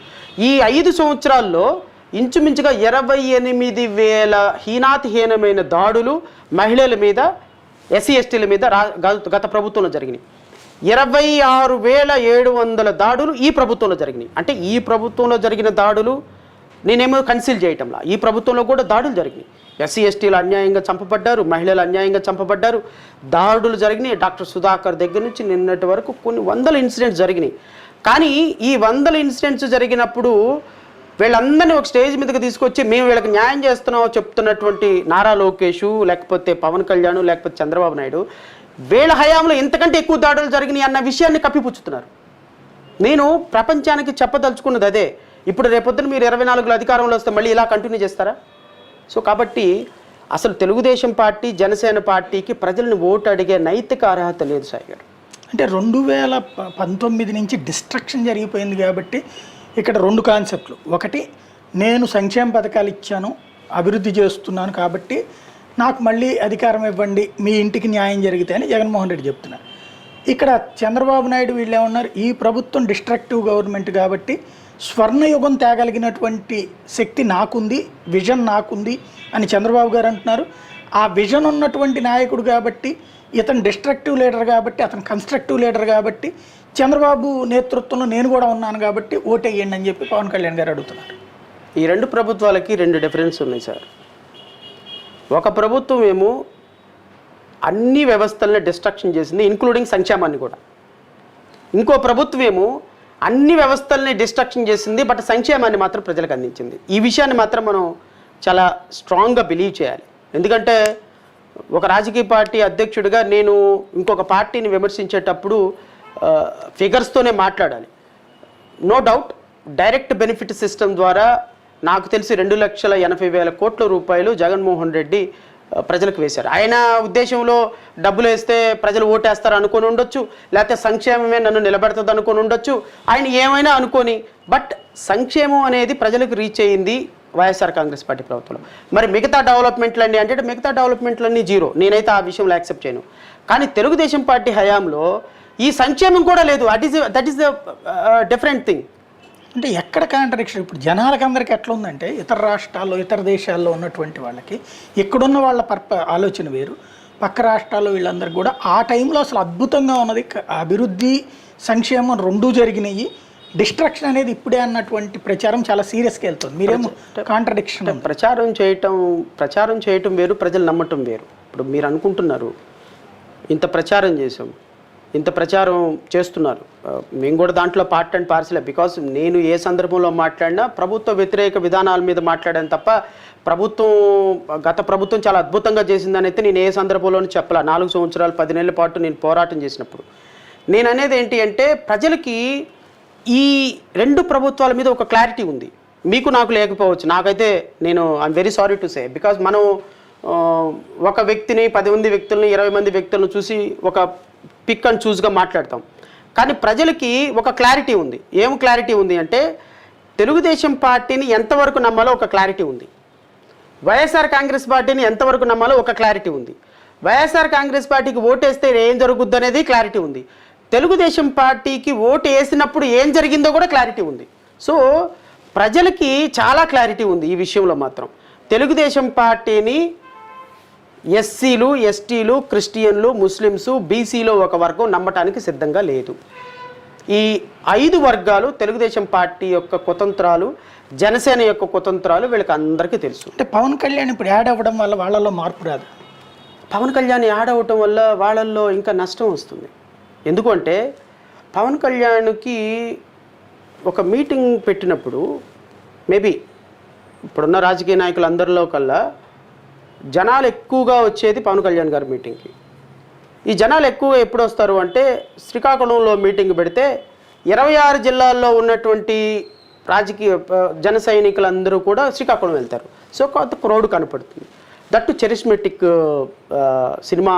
B: ఈ 5 సంవత్సరాల్లో ఇంచుమించుగా 28,000 హీనాతిహీనమైన దాడులు మహిళల మీద, ఎస్సీ ఎస్టీల మీద గత ప్రభుత్వంలో జరిగినాయి. 26,700 దాడులు ఈ ప్రభుత్వంలో జరిగినాయి. అంటే ఈ ప్రభుత్వంలో జరిగిన దాడులు నేనేమో కన్సిల్ చేయటంలా, ఈ ప్రభుత్వంలో కూడా దాడులు జరిగినాయి. ఎస్సీ ఎస్టీలు అన్యాయంగా చంపబడ్డారు, మహిళలు అన్యాయంగా చంపబడ్డారు, దాడులు జరిగినాయి. డాక్టర్ సుధాకర్ దగ్గర నుంచి నిన్నటి వరకు కొన్ని 100 ఇన్సిడెంట్స్ జరిగినాయి. కానీ ఈ 100 ఇన్సిడెంట్స్ జరిగినప్పుడు వీళ్ళందరినీ ఒక స్టేజ్ మీదకి తీసుకొచ్చి మేము వీళ్ళకి న్యాయం చేస్తున్నామో చెప్తున్నటువంటి నారా లోకేష్, లేకపోతే పవన్ కళ్యాణ్, లేకపోతే చంద్రబాబు నాయుడు వీళ్ళ హయాంలో ఇంతకంటే ఎక్కువ దాడులు జరిగినాయి అన్న విషయాన్ని కప్పిపుచ్చుతున్నారు. నేను ప్రపంచానికి చెప్పదలుచుకున్నది అదే. ఇప్పుడు రేపొద్దున మీరు 24లో అధికారంలో వస్తే మళ్ళీ ఇలా కంటిన్యూ చేస్తారా? సో కాబట్టి అసలు తెలుగుదేశం పార్టీ, జనసేన పార్టీకి ప్రజలను ఓటు అడిగే నైతిక అర్హత లేదు సాయి గారు.
A: అంటే 2019 నుంచి డిస్ట్రక్షన్ జరిగిపోయింది కాబట్టి ఇక్కడ 2 కాన్సెప్ట్లు. ఒకటి, నేను సంక్షేమ పథకాలు ఇచ్చాను, అభివృద్ధి చేస్తున్నాను కాబట్టి నాకు మళ్ళీ అధికారం ఇవ్వండి, మీ ఇంటికి న్యాయం జరిగితే అని జగన్మోహన్ రెడ్డి చెప్తున్నారు. ఇక్కడ చంద్రబాబు నాయుడు వీళ్ళు ఏమన్నారు, ఈ ప్రభుత్వం డిస్ట్రక్టివ్ గవర్నమెంట్ కాబట్టి స్వర్ణయుగం తేగలిగినటువంటి శక్తి నాకుంది, విజన్ నాకుంది అని చంద్రబాబు గారు అంటున్నారు. ఆ విజన్ ఉన్నటువంటి నాయకుడు కాబట్టి, ఇతను డిస్ట్రక్టివ్ లీడర్ కాబట్టి, అతను కన్స్ట్రక్టివ్ లీడర్ కాబట్టి, చంద్రబాబు నేతృత్వంలో నేను కూడా ఉన్నాను కాబట్టి ఓటేయండి అని చెప్పి పవన్ కళ్యాణ్ గారు అడుగుతున్నారు.
B: ఈ 2 ప్రభుత్వాలకి 2 డిఫరెన్స్ ఉన్నాయి సార్. ఒక ప్రభుత్వం ఏమో అన్ని వ్యవస్థలను డిస్ట్రక్షన్ చేసింది, ఇంక్లూడింగ్ సంక్షేమాన్ని కూడా. ఇంకో ప్రభుత్వం ఏమో అన్ని వ్యవస్థల్ని డిస్ట్రక్షన్ చేసింది, బట్ సంక్షేమాన్ని మాత్రం ప్రజలకు అందించింది. ఈ విషయాన్ని మాత్రం మనం చాలా స్ట్రాంగ్గా బిలీవ్ చేయాలి. ఎందుకంటే ఒక రాజకీయ పార్టీ అధ్యక్షుడిగా నేను ఇంకొక పార్టీని విమర్శించేటప్పుడు ఫిగర్స్తోనే మాట్లాడాలి. No doubt direct benefit system ద్వారా నాకు తెలిసి 2,80,000 కోట్ల రూపాయలు జగన్మోహన్ రెడ్డి ప్రజలకు వేశారు. ఆయన ఉద్దేశంలో డబ్బులు వేస్తే ప్రజలు ఓటేస్తారు అనుకొని ఉండొచ్చు, లేకపోతే సంక్షేమమే నన్ను నిలబెడుతుంది అనుకొని ఉండొచ్చు, ఆయన ఏమైనా అనుకొని, బట్ సంక్షేమం అనేది ప్రజలకు రీచ్ అయ్యింది వైఎస్ఆర్ కాంగ్రెస్ పార్టీ ప్రభుత్వంలో. మరి మిగతా డెవలప్మెంట్లన్నీ అంటే మిగతా డెవలప్మెంట్లన్నీ జీరో, నేనైతే ఆ విషయంలో యాక్సెప్ట్ చేయను. కానీ తెలుగుదేశం పార్టీ హయాంలో ఈ సంక్షేమం కూడా లేదు. That is the different thing.
A: అంటే ఎక్కడ కాంట్రడిక్షన్? ఇప్పుడు జనాలకు అందరికీ ఎట్లా ఉందంటే, ఇతర రాష్ట్రాల్లో ఇతర దేశాల్లో ఉన్నటువంటి వాళ్ళకి ఇక్కడున్న వాళ్ళ ఆలోచన వేరు, పక్క రాష్ట్రాల్లో వీళ్ళందరికీ కూడా ఆ టైంలో అసలు అద్భుతంగా ఉన్నది, అభివృద్ధి సంక్షేమం రెండూ జరిగినాయి, డిస్ట్రక్షన్ అనేది ఇప్పుడే అన్నటువంటి ప్రచారం చాలా సీరియస్గా వెళ్తుంది. మీరేమో కాంట్రడిక్షన్.
B: ప్రచారం చేయటం వేరు, ప్రజలు నమ్మటం వేరు. ఇప్పుడు మీరు అనుకుంటున్నారు ఇంత ప్రచారం చేసాం, ఇంత ప్రచారం చేస్తున్నారు, మేము కూడా దాంట్లో పార్ట్ అండ్ పార్సలే. బికాస్ నేను ఏ సందర్భంలో మాట్లాడినా ప్రభుత్వ వ్యతిరేక విధానాల మీద మాట్లాడాను తప్ప గత ప్రభుత్వం చాలా అద్భుతంగా చేసిందని అయితే నేను ఏ సందర్భంలోనూ చెప్పాల. 4 సంవత్సరాలు 10 నెలల పాటు నేను పోరాటం చేసినప్పుడు నేను అనేది ఏంటి అంటే, ప్రజలకి ఈ 2 ప్రభుత్వాల మీద ఒక క్లారిటీ ఉంది. మీకు నాకు లేకపోవచ్చు, నాకైతే I'm very sorry to say. Because మనం ఒక వ్యక్తిని 10 మంది వ్యక్తులని 20 మంది వ్యక్తులను చూసి ఒక పిక్ అండ్ చూస్గా మాట్లాడతాం. కానీ ప్రజలకి ఒక క్లారిటీ ఉంది. ఏం క్లారిటీ ఉంది అంటే, తెలుగుదేశం పార్టీని ఎంతవరకు నమ్మాలో ఒక క్లారిటీ ఉంది, వైఎస్ఆర్ కాంగ్రెస్ పార్టీని ఎంతవరకు నమ్మాలో ఒక క్లారిటీ ఉంది, వైఎస్ఆర్ కాంగ్రెస్ పార్టీకి ఓటేస్తే ఏం జరుగుద్ది అనేది క్లారిటీ ఉంది, తెలుగుదేశం పార్టీకి ఓటు వేసినప్పుడు ఏం జరిగిందో కూడా క్లారిటీ ఉంది. సో ప్రజలకి చాలా క్లారిటీ ఉంది ఈ విషయంలో మాత్రం. తెలుగుదేశం పార్టీని ఎస్సీలు, ఎస్టీలు, క్రిస్టియన్లు, ముస్లిమ్స్, బీసీలో ఒక వర్గం నమ్మటానికి సిద్ధంగా లేదు. ఈ 5 వర్గాలు తెలుగుదేశం పార్టీ యొక్క కుతంత్రాలు, జనసేన యొక్క కుతంత్రాలు వీళ్ళకి అందరికీ తెలుసు.
A: అంటే పవన్ కళ్యాణ్ ఇప్పుడు యాడ్ అవ్వడం వల్ల వాళ్ళలో మార్పు రాదు.
B: పవన్ కళ్యాణ్ యాడ్ అవ్వటం వల్ల వాళ్ళల్లో ఇంకా నష్టం వస్తుంది. ఎందుకంటే పవన్ కళ్యాణ్కి ఒక మీటింగ్ పెట్టినప్పుడు మేబీ ఇప్పుడున్న రాజకీయ నాయకులందరిలో కల్లా జనాలు ఎక్కువగా వచ్చేది పవన్ కళ్యాణ్ గారి మీటింగ్కి. ఈ జనాలు ఎక్కువగా ఎప్పుడు వస్తారు అంటే, శ్రీకాకుళంలో మీటింగ్ పెడితే 26 జిల్లాల్లో ఉన్నటువంటి రాజకీయ జన సైనికులందరూ కూడా శ్రీకాకుళం వెళ్తారు. సో కొంత క్రౌడ్ కనపడుతుంది. That charismatic cinema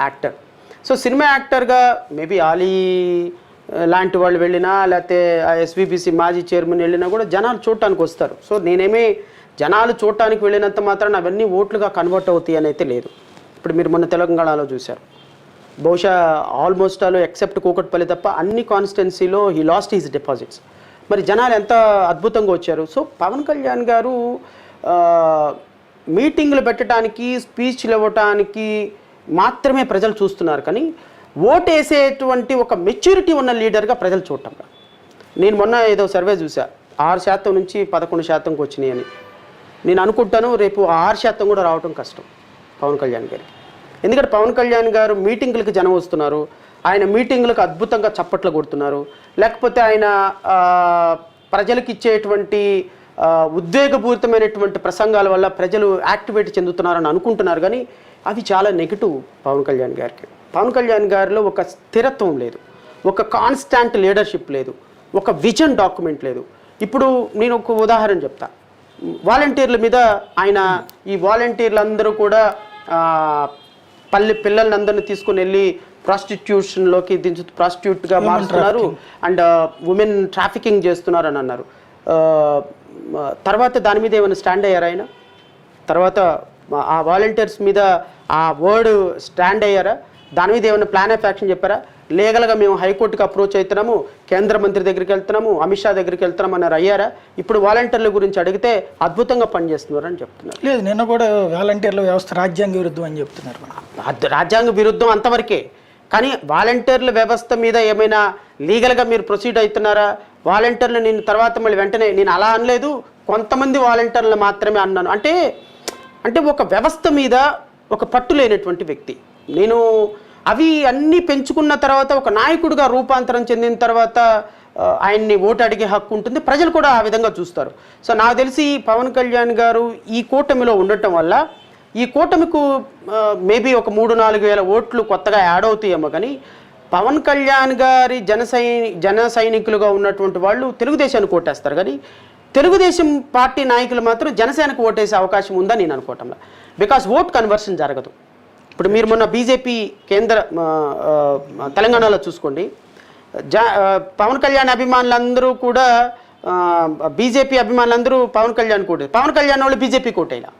B: actor. So cinema యాక్టర్గా మేబీ ఆలీ లాంటి వాళ్ళు వెళ్ళినా, లేకపోతే ఎస్విబిసి మాజీ చైర్మన్ వెళ్ళినా కూడా జనాలు చూడటానికి వస్తారు. సో నేనేమీ జనాలు చూడటానికి వెళ్ళినంత మాత్రం అవన్నీ ఓట్లుగా కన్వర్ట్ అవుతాయి అని అయితే లేదు. ఇప్పుడు మీరు మొన్న తెలంగాణలో చూశారు, బహుశా ఆల్మోస్ట్ ఆల్ ఎక్సెప్ట్ కూకట్పల్లి తప్ప అన్ని కాన్స్టిట్యున్సీలో హీ లాస్ట్ హిస్ డిపాజిట్స్. మరి జనాలు ఎంత అద్భుతంగా వచ్చారు. సో పవన్ కళ్యాణ్ గారు మీటింగ్లు పెట్టడానికి, స్పీచ్లు ఇవ్వటానికి మాత్రమే ప్రజలు చూస్తున్నారు, కానీ ఓటేసేటువంటి ఒక మెచ్యూరిటీ ఉన్న లీడర్గా ప్రజలు చూడటం. నేను మొన్న ఏదో సర్వే చూసా, 6% నుంచి 11%కి వచ్చినాయి అని. నేను అనుకుంటాను రేపు 6% కూడా రావటం కష్టం పవన్ కళ్యాణ్ గారికి. ఎందుకంటే పవన్ కళ్యాణ్ గారు మీటింగులకు జనం వస్తున్నారు, ఆయన మీటింగులకు అద్భుతంగా చప్పట్లు కొడుతున్నారు, లేకపోతే ఆయన ప్రజలకు ఇచ్చేటువంటి ఉద్వేగపూరితమైనటువంటి ప్రసంగాల వల్ల ప్రజలు యాక్టివేట్ చెందుతున్నారని అనుకుంటున్నారు. కానీ అవి చాలా నెగిటివ్ పవన్ కళ్యాణ్ గారికి. పవన్ కళ్యాణ్ గారిలో ఒక స్థిరత్వం లేదు, ఒక కాన్స్టాంట్ లీడర్షిప్ లేదు, ఒక విజన్ డాక్యుమెంట్ లేదు. ఇప్పుడు నేను ఒక ఉదాహరణ చెప్తా. వాలంటీర్ల మీద ఆయన, ఈ వాలంటీర్లందరూ కూడా పిల్లలందరినీ తీసుకుని వెళ్ళి ప్రాస్టిట్యూషన్లోకి ప్రాస్టిట్యూట్గా మారుతున్నారు అండ్ ఉమెన్ ట్రాఫికింగ్ చేస్తున్నారు అని అన్నారు. తర్వాత దాని మీద ఏమైనా స్టాండ్ అయ్యారా ఆయన? తర్వాత ఆ వాలంటీర్స్ మీద ఆ వర్డ్ స్టాండ్ అయ్యారా? దాని మీద ఏమైనా ప్లాన్ ఆఫ్ యాక్షన్ చెప్పారా? లీగల్గా మేము హైకోర్టుకి అప్రోచ్ అవుతున్నాము, కేంద్ర మంత్రి దగ్గరికి వెళ్తున్నాము, అమిత్ షా దగ్గరికి వెళ్తున్నాము అన్నారు, అయ్యారా? ఇప్పుడు వాలంటీర్ల గురించి అడిగితే అద్భుతంగా పనిచేస్తున్నారు అని చెప్తున్నారు.
A: లేదు, నిన్న కూడా వాలంటీర్ల వ్యవస్థ రాజ్యాంగ విరుద్ధం అని చెప్తున్నారు.
B: రాజ్యాంగ విరుద్ధం అంతవరకే, కానీ వాలంటీర్ల వ్యవస్థ మీద ఏమైనా లీగల్గా మీరు ప్రొసీడ్ అవుతున్నారా? వాలంటీర్లు నేను తర్వాత మళ్ళీ వెంటనే నేను అలా అనలేదు, కొంతమంది వాలంటీర్లు మాత్రమే అన్నాను. అంటే ఒక వ్యవస్థ మీద ఒక పట్టు లేనటువంటి వ్యక్తి. నేను అవి అన్నీ పెంచుకున్న తర్వాత ఒక నాయకుడిగా రూపాంతరం చెందిన తర్వాత ఆయన్ని ఓటు అడిగే హక్కు ఉంటుంది, ప్రజలు కూడా ఆ విధంగా చూస్తారు. సో నాకు తెలిసి పవన్ కళ్యాణ్ గారు ఈ కూటమిలో ఉండటం వల్ల ఈ కూటమికు మేబీ ఒక 3-4 వేల ఓట్లు కొత్తగా యాడ్ అవుతాయేమో, కానీ పవన్ కళ్యాణ్ గారి జన సైనికులుగా ఉన్నటువంటి వాళ్ళు తెలుగుదేశానికి ఓటేస్తారు, కానీ తెలుగుదేశం పార్టీ నాయకులు మాత్రం జనసేనకు ఓటేసే అవకాశం ఉందని నేను అనుకోవటంలా. బికాస్ ఓట్ కన్వర్షన్ జరగదు. ఇప్పుడు మీరు మొన్న బీజేపీ కేంద్ర తెలంగాణలో చూసుకోండి, పవన్ కళ్యాణ్ అభిమానులందరూ కూడా బీజేపీ అభిమానులందరూ పవన్ కళ్యాణ్ పవన్ కళ్యాణ్ వాళ్ళు బీజేపీ కోటేలా.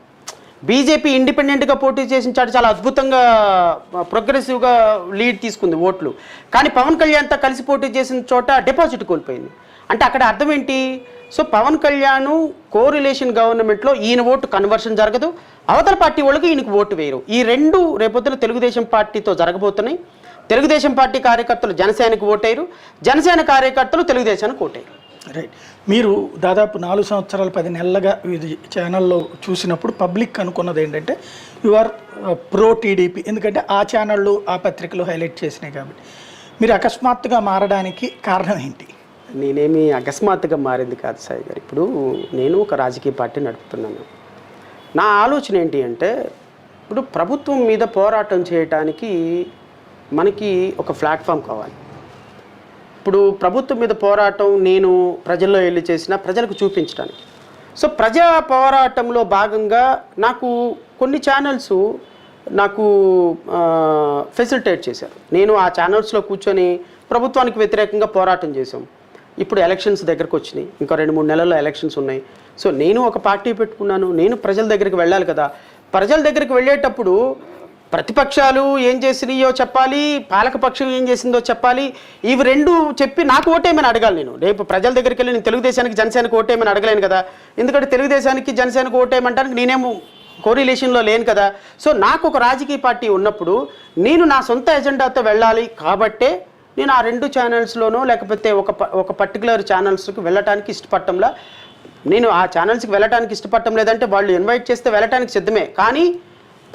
B: బీజేపీ ఇండిపెండెంట్గా పోటీ చేసిన చాటు చాలా అద్భుతంగా ప్రోగ్రెసివ్గా లీడ్ తీసుకుంది ఓట్లు. కానీ పవన్ కళ్యాణ్తో కలిసి పోటీ చేసిన చోట డిపాజిట్ కోల్పోయింది. అంటే అక్కడ అర్థం ఏంటి? సో పవన్ కళ్యాణ్ కోరిలేషన్ గవర్నమెంట్లో ఈయన ఓటు కన్వర్షన్ జరగదు, అవతల పార్టీ వాళ్ళకి ఈయనకు ఓటు వేయరు. ఈ రెండు రేపొద్దున తెలుగుదేశం పార్టీతో జరగబోతున్నాయి. తెలుగుదేశం పార్టీ కార్యకర్తలు జనసేనకు ఓటేరు, జనసేన కార్యకర్తలు తెలుగుదేశానికి ఓటేరు.
A: రైట్. మీరు దాదాపు 4 సంవత్సరాలు 10 నెలలుగా ఇది ఛానల్లో చూసినప్పుడు పబ్లిక్ అనుకున్నది ఏంటంటే యు ఆర్ ప్రో టీడీపీ, ఎందుకంటే ఆ ఛానళ్ళు ఆ పత్రికలు హైలైట్ చేసినాయి కాబట్టి. మీరు అకస్మాత్తుగా మారడానికి కారణం ఏంటి?
B: నేనేమి అకస్మాత్తుగా మారింది కాదు సాయి గారు. ఇప్పుడు నేను ఒక రాజకీయ పార్టీ నడుపుతున్నాను. నా ఆలోచన ఏంటి అంటే, ఇప్పుడు ప్రభుత్వం మీద పోరాటం చేయటానికి మనకి ఒక ప్లాట్ఫామ్ కావాలి. ఇప్పుడు ప్రభుత్వం మీద పోరాటం నేను ప్రజల్లో వెళ్ళి చేసిన ప్రజలకు చూపించడానికి. సో ప్రజా పోరాటంలో భాగంగా నాకు కొన్ని ఛానల్స్ నాకు ఫెసిలిటేట్ చేశారు. నేను ఆ ఛానల్స్లో కూర్చొని ప్రభుత్వానికి వ్యతిరేకంగా పోరాటం చేశాం. ఇప్పుడు ఎలక్షన్స్ దగ్గరకు వచ్చినాయి, ఇంకా 2-3 నెలల్లో ఎలక్షన్స్ ఉన్నాయి. సో నేను ఒక పార్టీ పెట్టుకున్నాను, నేను ప్రజల దగ్గరికి వెళ్ళాలి కదా. ప్రజల దగ్గరికి వెళ్ళేటప్పుడు ప్రతిపక్షాలు ఏం చేసినాయో చెప్పాలి, పాలకపక్షం ఏం చేసిందో చెప్పాలి. ఇవి రెండు చెప్పి నాకు ఓటేమని అడగాలి. నేను రేపు ప్రజల దగ్గరికి వెళ్ళి నేను తెలుగుదేశానికి జనసేనకు ఓటేమని అడగలేను కదా. ఎందుకంటే తెలుగుదేశానికి జనసేనకు ఓటేయమంటానికి నేనేమో కోరిలేషన్లో లేను కదా. సో నాకు ఒక రాజకీయ పార్టీ ఉన్నప్పుడు నేను నా సొంత ఎజెండాతో వెళ్ళాలి కాబట్టే నేను ఆ 2 ఛానల్స్లోనో లేకపోతే ఒక పర్టికులర్ ఛానల్స్కి వెళ్ళటానికి ఇష్టపడటంలా. నేను ఆ ఛానల్స్కి వెళ్ళటానికి ఇష్టపడటం లేదంటే వాళ్ళు ఇన్వైట్ చేస్తే వెళ్ళటానికి సిద్ధమే. కానీ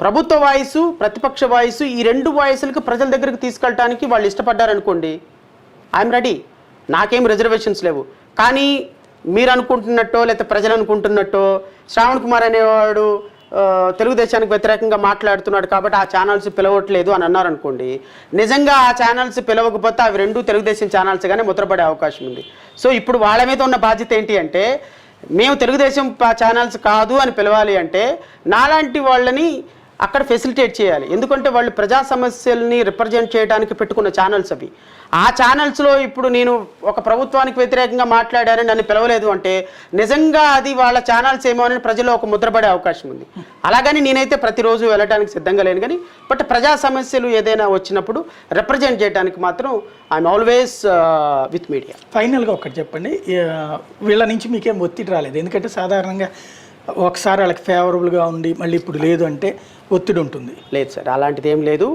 B: ప్రభుత్వ వాయిసు, ప్రతిపక్ష వాయిసు, ఈ 2 వాయిసులకు ప్రజల దగ్గరికి తీసుకెళ్ళటానికి వాళ్ళు ఇష్టపడ్డారనుకోండి, ఐఎమ్ రెడీ. నాకేం రిజర్వేషన్స్ లేవు. కానీ మీరు అనుకుంటున్నట్టో లేకపోతే ప్రజలు అనుకుంటున్నట్టో శ్రావణ్ కుమార్ అనేవాడు తెలుగుదేశానికి వ్యతిరేకంగా మాట్లాడుతున్నాడు కాబట్టి ఆ ఛానల్స్ పిలవట్లేదు అని అన్నారనుకోండి, నిజంగా ఆ ఛానల్స్ పిలవకపోతే అవి 2 తెలుగుదేశం ఛానల్స్గానే ముద్రపడే అవకాశం ఉంది. సో ఇప్పుడు వాళ్ళ మీద ఉన్న బాధ్యత ఏంటి అంటే, మేము తెలుగుదేశం ఛానల్స్ కాదు అని పిలవాలి అంటే నాలాంటి వాళ్ళని అక్కడ ఫెసిలిటేట్ చేయాలి. ఎందుకంటే వాళ్ళు ప్రజా సమస్యల్ని రిప్రజెంట్ చేయడానికి పెట్టుకున్న ఛానల్స్ అవి. ఆ ఛానల్స్లో ఇప్పుడు నేను ఒక ప్రభుత్వానికి వ్యతిరేకంగా మాట్లాడారని నన్ను పిలవలేదు అంటే నిజంగా అది వాళ్ళ ఛానల్స్ ఏమో అని ప్రజల్లో ఒక ముద్రపడే అవకాశం ఉంది. అలాగని నేనైతే ప్రతిరోజు వెళ్ళడానికి సిద్ధంగా లేను. కానీ బట్ ప్రజా సమస్యలు ఏదైనా వచ్చినప్పుడు రిప్రజెంట్ చేయడానికి మాత్రం ఐఎమ్ ఆల్వేస్ విత్ మీడియా.
A: ఫైనల్గా ఒకటి చెప్పండి, వీళ్ళ నుంచి మీకేం ఒత్తిడి రాలేదు? ఎందుకంటే సాధారణంగా ఒకసారి వాళ్ళకి ఫేవరబుల్గా ఉండి మళ్ళీ ఇప్పుడు లేదు అంటే ఒత్తిడి ఉంటుంది.
B: లేదు సార్, అలాంటిది ఏం లేదు.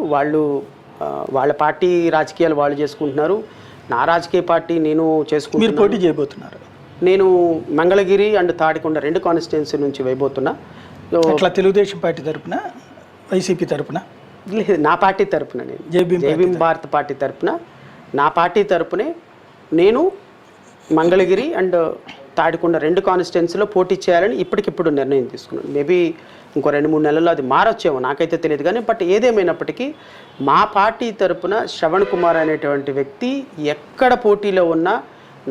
B: వాళ్ళ పార్టీ రాజకీయాలు వాళ్ళు చేసుకుంటున్నారు, నా రాజకీయ పార్టీ నేను చేసుకుంటున్నాను.
A: మీరు పోటీ చేయబోతున్నారు?
B: నేను మంగళగిరి అండ్ తాడికొండ 2 కాన్స్టిట్యున్సీ నుంచి వేయబోతున్నా.
A: అట్లా తెలుగుదేశం పార్టీ తరపున, వైసీపీ తరపున?
B: లేదు, నా పార్టీ తరపున. నేను జైభీం భారత్ పార్టీ తరపున, నా పార్టీ తరపునే నేను మంగళగిరి అండ్ తాడికొండ 2 కాన్స్టిట్యున్సీలో పోటీ చేయాలని ఇప్పటికిప్పుడు నిర్ణయం తీసుకున్నాను. మేబీ ఇంకో 2-3 నెలల్లో అది మారొచ్చేమో, నాకైతే తెలియదు. కానీ బట్ ఏదేమైనప్పటికీ మా పార్టీ తరపున శ్రవణ్ కుమార్ అనేటువంటి వ్యక్తి ఎక్కడ పోటీలో ఉన్నా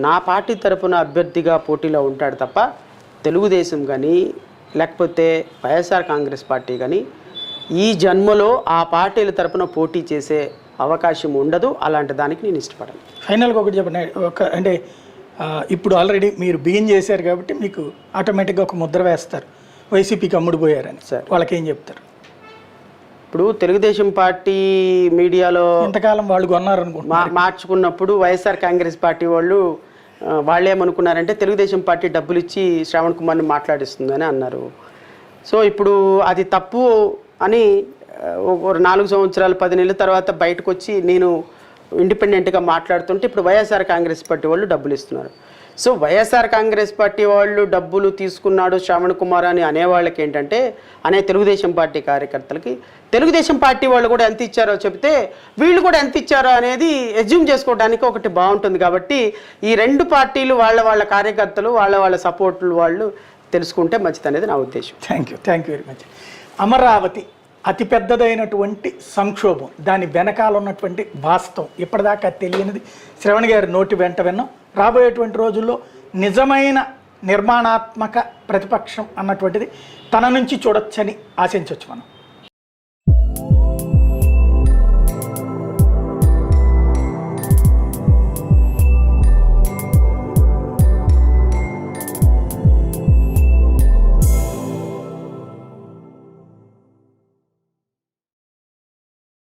B: నా పార్టీ తరపున అభ్యర్థిగా పోటీలో ఉంటాడు తప్ప తెలుగుదేశం కానీ లేకపోతే వైఎస్ఆర్ కాంగ్రెస్ పార్టీ కానీ ఈ జన్మలో ఆ పార్టీల తరపున పోటీ చేసే అవకాశం ఉండదు. అలాంటి దానికి నేను ఇష్టపడను.
A: ఫైనల్గా ఒకటి చెప్పండి, అంటే ఇప్పుడు ఆల్రెడీ మీరు బిగిన్ చేశారు కాబట్టి మీకు ఆటోమేటిక్గా ఒక ముద్ర వేస్తారు, వైసీపీకి అమ్ముడుపోయారని. సార్ వాళ్ళకేం చెప్తారు?
B: ఇప్పుడు తెలుగుదేశం పార్టీ మీడియాలో
A: ఇంతకాలం వాళ్ళు కొన్నారనుకుంటున్నారు,
B: మార్చుకున్నప్పుడు వైఎస్ఆర్ కాంగ్రెస్ పార్టీ వాళ్ళు ఏమనుకున్నారంటే తెలుగుదేశం పార్టీ డబ్బులు ఇచ్చి శ్రావణ్ కుమార్ని మాట్లాడిస్తుందని అన్నారు. సో ఇప్పుడు అది తప్పు అని 4 సంవత్సరాలు 10 నెలల తర్వాత బయటకు వచ్చి నేను ఇండిపెండెంట్గా మాట్లాడుతుంటే ఇప్పుడు వైఎస్ఆర్ కాంగ్రెస్ పార్టీ వాళ్ళు డబ్బులు ఇస్తున్నారు. సో వైఎస్ఆర్ కాంగ్రెస్ పార్టీ వాళ్ళు డబ్బులు తీసుకున్నాడు శ్రావణ్ కుమార్ అని అనేవాళ్ళకి ఏంటంటే, అనే తెలుగుదేశం పార్టీ కార్యకర్తలకి తెలుగుదేశం పార్టీ వాళ్ళు కూడా ఎంత ఇచ్చారో చెప్తే వీళ్ళు కూడా ఎంత ఇచ్చారో అనేది ఎజ్యూమ్ చేసుకోవడానికి ఒకటి బాగుంటుంది. కాబట్టి ఈ 2 పార్టీలు వాళ్ళ కార్యకర్తలు వాళ్ళ సపోర్ట్లు వాళ్ళు తెలుసుకుంటే మంచిది అనేది నా ఉద్దేశం.
A: Thank you very much. Amaravati అతిపెద్దదైనటువంటి సంక్షోభం, దాని వెనకాల ఉన్నటువంటి వాస్తవం ఇప్పటిదాకా తెలియనిది శ్రవణ్ గారి నోటి వెంట విన్నాం. రాబోయేటువంటి రోజుల్లో నిజమైన నిర్మాణాత్మక ప్రతిపక్షం అన్నటువంటిది తన నుంచి చూడొచ్చని ఆశించవచ్చు మనం.